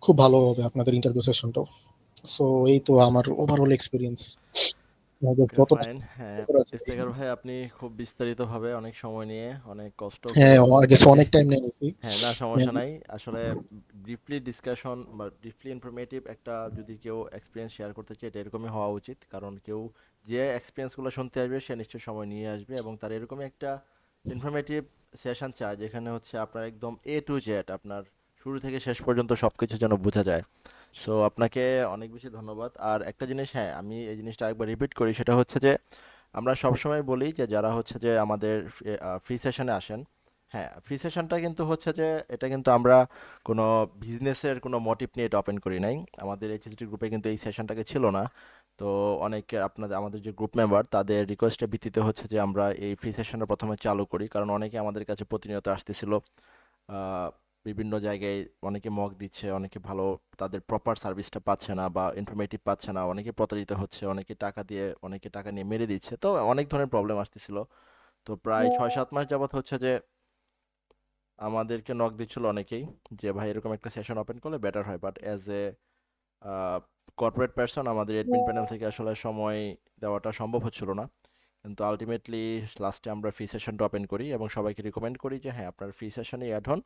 খুব ভালো হবে আপনাদের ইন্টারভিউ সেশনটাও। সো এই তো আমার ওভারঅল এক্সপিরিয়েন্স। ওকে যতটা ফাইন। হ্যাঁ, করা যায়। ইফতেখার ভাই আপনি খুব বিস্তারিতভাবে অনেক সময় নিয়ে অনেক কষ্ট করে হ্যাঁ, আই গেস জি অনেক টাইম নিয়ে নিছি। হ্যাঁ, না সমস্যা নাই। আসলে ব্রিফলি ডিসকাশন বা ব্রিফলি ইনফরমেটিভ একটা যদি কেউ এক্সপিরিয়েন্স শেয়ার করতে চায় এটা এরকমই হওয়া উচিত, কারণ কেউ যে এক্সপিরিয়েন্সগুলো শুনতে আসবে সে নিশ্চয়ই সময় নিয়ে আসবে এবং তার এরকমই একটা ইনফরমেটিভ সেশন চায় যেখানে হচ্ছে আপনার একদম A to Z আপনার শুরু থেকে শেষ পর্যন্ত সব কিছু যেন বোঝা যায়। সো আপনাকে অনেক বেশি ধন্যবাদ। আর একটা জিনিস, হ্যাঁ আমি এই জিনিসটা আরেকবার রিপিট করি, সেটা হচ্ছে যে আমরা সবসময় বলি যে যারা হচ্ছে যে আমাদের ফ্রি সেশনে আসেন, হ্যাঁ ফ্রি সেশনটা কিন্তু হচ্ছে যে এটা কিন্তু আমরা কোনো বিজনেসের কোনো মোটিভ নিয়ে এটা ওপেন করি নাই। আমাদের এইচএসডি গ্রুপে কিন্তু এই সেশনটাকে ছিল না। তো অনেকে আপনাদের আমাদের যে গ্রুপ মেম্বার তাদের রিকোয়েস্টের ভিত্তিতে হচ্ছে যে আমরা এই ফ্রি সেশনটা প্রথমে চালু করি, কারণ অনেকে আমাদের কাছে প্রতিনিয়ত আসতেছিল। আহ, বিভিন্ন জায়গায় অনেকে মক দিচ্ছে, অনেকে ভালো তাদের প্রপার সার্ভিসটা পাচ্ছে না বা ইনফরমেটিভ পাচ্ছে না, অনেকে প্রতারিত হচ্ছে, অনেকে টাকা দিয়ে অনেকে টাকা নিয়ে মেরে দিচ্ছে, তো অনেক ধরনের প্রবলেম আসতেছিল। তো প্রায় 6-7 মাস যাবত হচ্ছে যে আমাদেরকে নক দিচ্ছিল অনেকেই যে ভাই এরকম একটা সেশন ওপেন করলে বেটার হয়, but as a corporate person আমাদের অ্যাডমিন প্যানেল থেকে আসলে সময় দেওয়াটা সম্ভব হচ্ছিল না। কিন্তু আলটিমেটলি লাস্টে আমরা ফ্রি সেশনটা ওপেন করি এবং সবাইকে রিকমেন্ড করি যে হ্যাঁ আপনার ফ্রি সেশনে অ্যাড হন।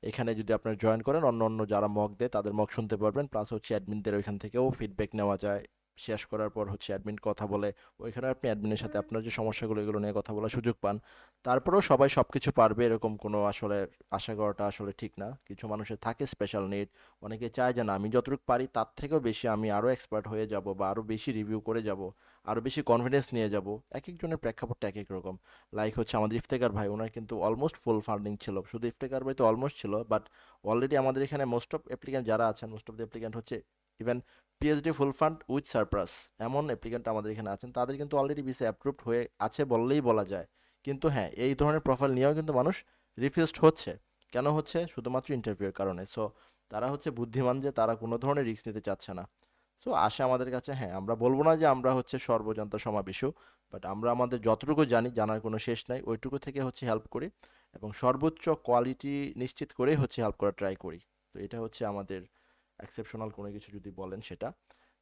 এখানে যদি আপনার জয়েন করেন অন্য অন্য যারা মক দেয় তাদের মক শুনতে পারবেন, প্লাস হচ্ছে অ্যাডমিনদের ওইখান থেকেও ফিডব্যাক নেওয়া যায়, শেষ করার পর হচ্ছে অ্যাডমিন কথা বলে, ওইখানে আপনি অ্যাডমিনের সাথে আপনার যে সমস্যাগুলো এগুলো নিয়ে কথা বলার সুযোগ পান। তারপরেও সবাই সবকিছু পারবে এরকম কোনো আসলে আশা করাটা আসলে ঠিক না। কিছু মানুষের থাকে স্পেশাল নিড, অনেকে চায় যে না আমি যতটুকু পারি তার থেকেও বেশি আমি আরও এক্সপার্ট হয়ে যাব বা আরও বেশি রিভিউ করে যাব, আরও বেশি কনফিডেন্স নিয়ে যাব। এক একজনের প্রেক্ষাপটটা এক এক রকম। লাইক হচ্ছে আমাদের ইফতেখার ভাই, ওনার কিন্তু অলমোস্ট ফুল ফান্ডিং ছিল, শুধু ইফতেখার ভাই তো অলমোস্ট ছিল, বাট অলরেডি আমাদের এখানে মোস্ট অফ অ্যাপ্লিক্যান্ট যারা আছেন, মোস্ট অফ দ্য অ্যাপ্লিক্যান্ট হচ্ছে even PhD full fund with surplus এমন অ্যাপ্লিক্যান্ট আমাদের এখানে আছেন, তাদের কিন্তু অলরেডি ভিসা অ্যাপ্রুভড হয়ে আছে বললেই বলা যায়। কিন্তু হ্যাঁ, এই ধরনের প্রোফাইল নিয়েও কিন্তু মানুষ রিফিউজড হচ্ছে। কেন হচ্ছে? শুধুমাত্র ইন্টারভিউয়ের কারণে। সো তারা হচ্ছে বুদ্ধিমান যে তারা কোনো ধরনের রিস্ক নিতে চাচ্ছে না। সো আসে আমাদের কাছে। হ্যাঁ, আমরা বলবো না যে আমরা হচ্ছে সর্বজান্তা সমাবিশু, বাট আমরা আমাদের যতটুকু জানি, জানার কোনো শেষ নাই, ওইটুকু থেকে হচ্ছে হেল্প করি এবং সর্বোচ্চ কোয়ালিটি নিশ্চিত করেই হচ্ছে হেল্প করার ট্রাই করি। তো এটা হচ্ছে আমাদের এক্সেপশনাল কোনো কিছু যদি বলেন সেটা।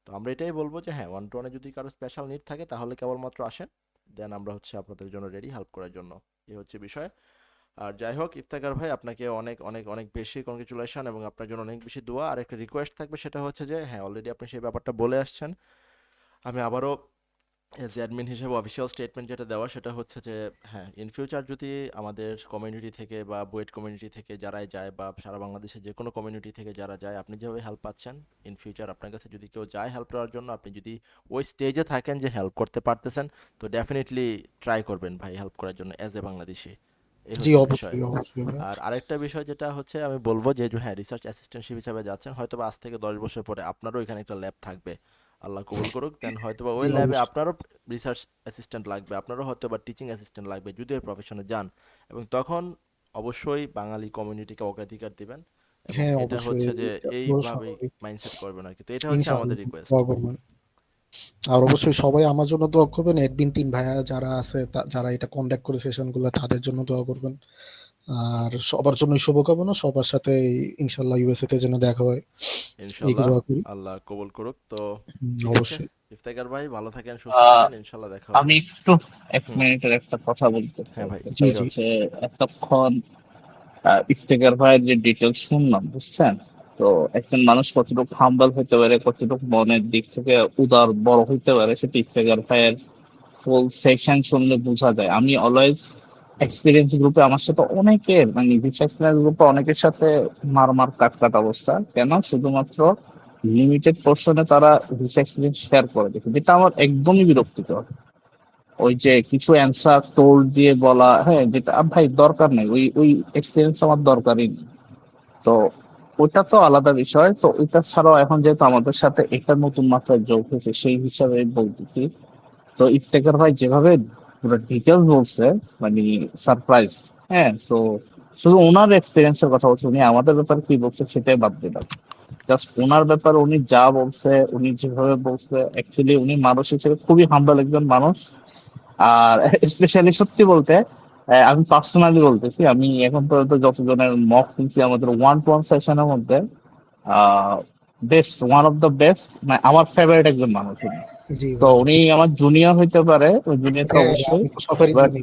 তো আমরা এটাই বলবো যে হ্যাঁ, ওয়ান টু ওয়ানে যদি কারো স্পেশাল নিড থাকে তাহলে কেবলমাত্র আসেন, দেন আমরা হচ্ছে আপনাদের জন্য রেডি হেল্প করার জন্য। এই হচ্ছে বিষয়। আর যাই হোক, ইফতেখার ভাই আপনাকে অনেক অনেক অনেক বেশি কংগ্রেচুলেশন এবং আপনার জন্য অনেক বেশি দোয়া। আর একটা রিকোয়েস্ট থাকবে, সেটা হচ্ছে যে হ্যাঁ, অলরেডি আপনি সেই ব্যাপারটা বলে আসছেন। আমি আবারও এজ অ্যাডমিন হিসেবে অফিসিয়াল স্টেটমেন্ট যেটা দেওয়া সেটা হচ্ছে যে হ্যাঁ, ইন ফিউচার যদি আমাদের কমিউনিটি থেকে বা বুয়েট কমিউনিটি থেকে যারাই যায় বা সারা বাংলাদেশে যে কোনো কমিউনিটি থেকে যারা যায়, আপনি যেভাবে হেল্প পাচ্ছেন, ইন ফিউচার আপনার কাছে যদি কেউ যায় হেল্প করার জন্য, আপনি যদি ওই স্টেজে থাকেন যে হেল্প করতে পারতেছেন, তো ডেফিনেটলি ট্রাই করবেন ভাই হেল্প করার জন্য অ্যাজ এ বাংলাদেশি। এই জি হচ্ছে বিষয়। অবশ্যই অবশ্যই ভাই। আর আরেকটা বিষয় যেটা হচ্ছে আমি বলবো যে হ্যাঁ, রিসার্চ অ্যাসিস্ট্যান্টশিপ হিসাবে যাচ্ছেন, হয়তো বা আজ থেকে 10 বছর পরে আপনারও এখানে একটা ল্যাব থাকবে, আল্লাহ কবুল করুক। দেন হয়তো বা জি ওই ল্যাবে অবশ্যই। আপনারও রিসার্চ অ্যাসিস্ট্যান্ট লাগবে, আপনারও হয়তো বা টিচিং অ্যাসিস্ট্যান্ট লাগবে যদি ওই প্রফেশনে যান। এবং তখন অবশ্যই বাঙালি কমিউনিটিকে অগ্রাধিকার দিবেন এবং হ্যাঁ এটা অবশ্যই, হচ্ছে যে এটা তো এইভাবেই স্বাভাবিক। মাইন্ডসেট করবেন আর কি। তো এটা হচ্ছে আমাদের ইনশাআল্লাহ রিকোয়েস্ট। দোয়া করবেন। আর অবশ্যই সবাই আমার জন্য দোয়া করবেন, অ্যাডমিন তিন ভাইয়া যারা আছে যারা এটা কন্ডাক্ট করে সেশনগুলো, তাদের জন্য দোয়া করবেন। আর সবার জন্য শুভকামনা, সবার সাথে ইনশাল্লাহ ইউএসএ তে যেন দেখা হয়, এই ইনশাল্লাহ, দোয়া করি। আল্লাহ কবুল করুক। তো ঠিক আছে, অবশ্যই। ইফতেখার ভাই ভালো থাকেন, সুস্থ আহ, থাকেন, ইনশাল্লাহ দেখা হবে। আমি একটু এক হুম। মিনিটের একটা কথা বলতে হ্যাঁ চাই, ভাই, সেটা জি জি। শিওর। হচ্ছে এতক্ষণ ইফতেখার ভাইয়ের যে ডিটেলস শুনলাম, বুঝছেন? তো একজন মানুষ কতটুকু হাম্বল হতে পারে, কতটুকু মনের দিক থেকে উদার বড় হইতে পারে, সেটা ইফতেখার ভাইয়ের ফুল সেশন শুনলে বোঝা যায়। আমি অলওয়েজ এক্সপিরিয়েন্স গ্রুপে আমার সাথে অনেকের মানে রিসার্চ এক্সপিরিয়েন্স গ্রুপে অনেকের সাথে মার কাট কাট অবস্থা, কেন? শুধুমাত্র লিমিটেড পোর্শনে তারা রিসার্চ এক্সপিরিয়েন্স শেয়ার করে দেখে, যেটা আমার একদমই বিরক্তিকর। ওই যে কিছু অ্যান্সার টোল দিয়ে বলা, হ্যাঁ, যেটা ভাই দরকার নেই, ওই ওই এক্সপিরিয়েন্স আমার দরকারই নেই। তো ওটা তো আলাদা বিষয়। তো ওইটা ছাড়াও এখন যেহেতু আমাদের সাথে এটা নতুন মাত্রায় যোগ হয়েছে, সেই হিসাবে বলতেছি। তো ইফতেখার ভাই যেভাবে পুরো ডিটেলস বলছে, মানে সারপ্রাইজ। হ্যাঁ, তো শুধু ওনার এক্সপিরিয়েন্সের কথা বলছে, উনি আমাদের ব্যাপারে কি বলছে সেটাই বাদ দিলাম। জাস্ট ওনার ব্যাপারে উনি যা বলছে, উনি যেভাবে বলছে, অ্যাকচুয়ালি উনি মানুষ হিসেবে খুবই হাম্বল একজন মানুষ। আর স্পেশালি সত্যি বলতে, আমি পার্সোনালি বলতেছি, আমি এখন পর্যন্ত যতজনের মক শুনছি আমাদের ওয়ান টু ওয়ান সেশনের মধ্যে, best, one of the best, মানে আমার ফেভারিট একজন মানুষ উনি। জি তো ভাই। উনি আমার জুনিয়র হইতে পারে, ওই জুনিয়র তো হ্যাঁ অবশ্যই, আমি তো সবারই বাট চিনি।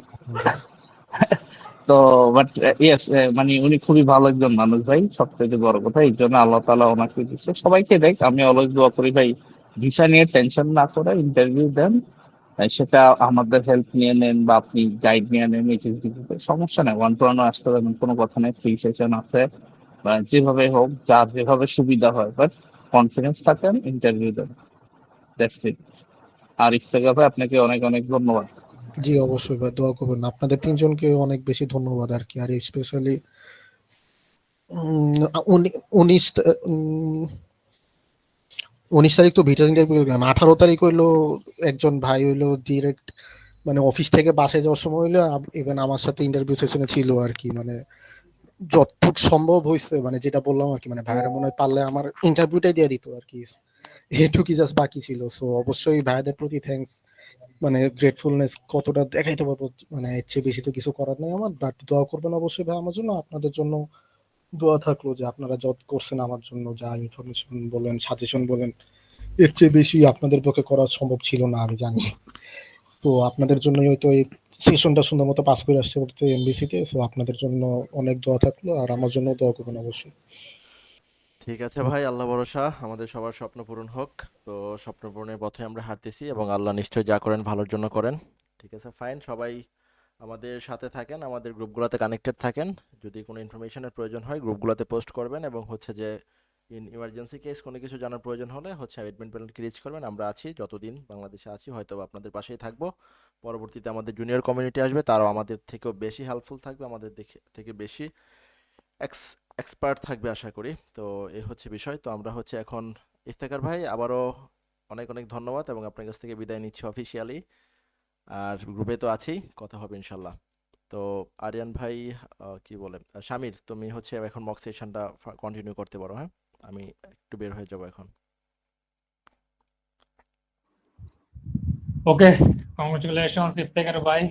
তো বাট ইয়েস, মানে উনি খুবই ভালো একজন মানুষ ভাই, সবথেকে বড় কথা এই জন্য আল্লাহ তাআলা ওনাকে দিচ্ছে। সবাইকে দেখ, আমি অলওয়েজ দোয়া করি ভাই, ভিসা নিয়ে টেনশন না করে ইন্টারভিউ দেন। সেটা আমাদের হেল্প নিয়ে নেন বা আপনি গাইড নিয়ে নেন, এইচএসডি গ্রুপে সমস্যা নেই, ওয়ান টু ওয়ানও আসতে হবে, এমন কোনো কথা নেই, ফ্রি সেশন আছে, বা যেভাবে হোক যার যেভাবে সুবিধা হয়, বাট কনফিডেন্স থাকেন, ইন্টারভিউ দেন, দ্যাটস ইট। আর ইফতেখার ভাই আপনাকে অনেক অনেক ধন্যবাদ। জি অবশ্যই ভাই, দোয়া করবেন। আপনাদের তিনজনকে অনেক বেশি ধন্যবাদ আর কি। আর স্পেশালি 19 তারিখ তো ভিটা ইন্টারভিউ গেলাম, 18 তারিখ হইলো একজন ভাই হইলো ডিরেক্ট মানে অফিস থেকে বাসায় যাওয়ার সময় হইলো ইভেন আমার সাথে ইন্টারভিউ সেশনে ছিল আর কি। মানে যতটুক সম্ভব হয়েছে, মানে যেটা বললাম আর কি, মানে ভাইয়েরা মনে হয় পারলে আমার ইন্টারভিউটাই দিয়ে দিত আর কি, এটুকুই জাস্ট বাকি ছিল। সো অবশ্যই ভাইদের প্রতি থ্যাঙ্কস, মানে গ্রেটফুলনেস কতটা দেখাইতে পারবো, মানে এর চেয়ে বেশি তো কিছু করার নেই আমার। বাট দোয়া করবেন অবশ্যই ভাই আমার জন্য, আপনাদের জন্য দোয়া থাকলো যে আপনারা যত করছেন আমার জন্য, যা ইনফরমেশন বলেন, সাজেশন বলেন, এর চেয়ে বেশি আপনাদের পক্ষে করা সম্ভব ছিল না আমি জানি। তো আপনাদের জন্যই হয়তো এই সেশনটা সুন্দর মতো পাস করে আসতে পারতে এমবিসিতে। সো আপনাদের জন্য অনেক দোয়া থাকলো, আর আমার জন্য দোয়া করবেন অবশ্যই। ঠিক আছে ভাই, আল্লাহ ভরসা, আমাদের সবার স্বপ্ন পূরণ হোক। তো স্বপ্ন পূরণের পথে আমরা হাঁটতেছি এবং আল্লাহ নিশ্চয়ই যা করেন ভালোর জন্য করেন। ঠিক আছে, ফাইন। সবাই আমাদের সাথে থাকেন, আমাদের গ্রুপগুলোতে কানেক্টেড থাকেন। যদি কোনো ইনফরমেশনের প্রয়োজন হয় গ্রুপগুলোতে পোস্ট করবেন, এবং হচ্ছে যে ইন ইমার্জেন্সি কেস কোনো কিছু জানার প্রয়োজন হলে হচ্ছে অ্যাডমিন প্যানেলকে রিচ করবেন। আমরা আছি, যতদিন বাংলাদেশে আছি হয়তো বা আপনাদের পাশেই থাকবো। পরবর্তীতে আমাদের জুনিয়র কমিউনিটি আসবে, তারাও আমাদের থেকেও বেশি হেল্পফুল থাকবে, আমাদের থেকে বেশি এক্সপার্ট থাকবে আশা করি। তো এই হচ্ছে বিষয়। তো আমরা হচ্ছে এখন, ইফতেখার ভাই আবারও অনেক অনেক ধন্যবাদ, এবং আপনার কাছ থেকে বিদায় নিচ্ছি অফিসিয়ালি। আর গ্রুপে তো আছি, কথা হবে ইনশাল্লাহ। তো আরিয়ান ভাই, কি বলে, শামির, তুমি হচ্ছে এখন মক সেশনটা কন্টিনিউ করতে পারো। হ্যাঁ, আমি একটু বের হয়ে যাব এখন। Okay, congratulations, Iftekhar bhai,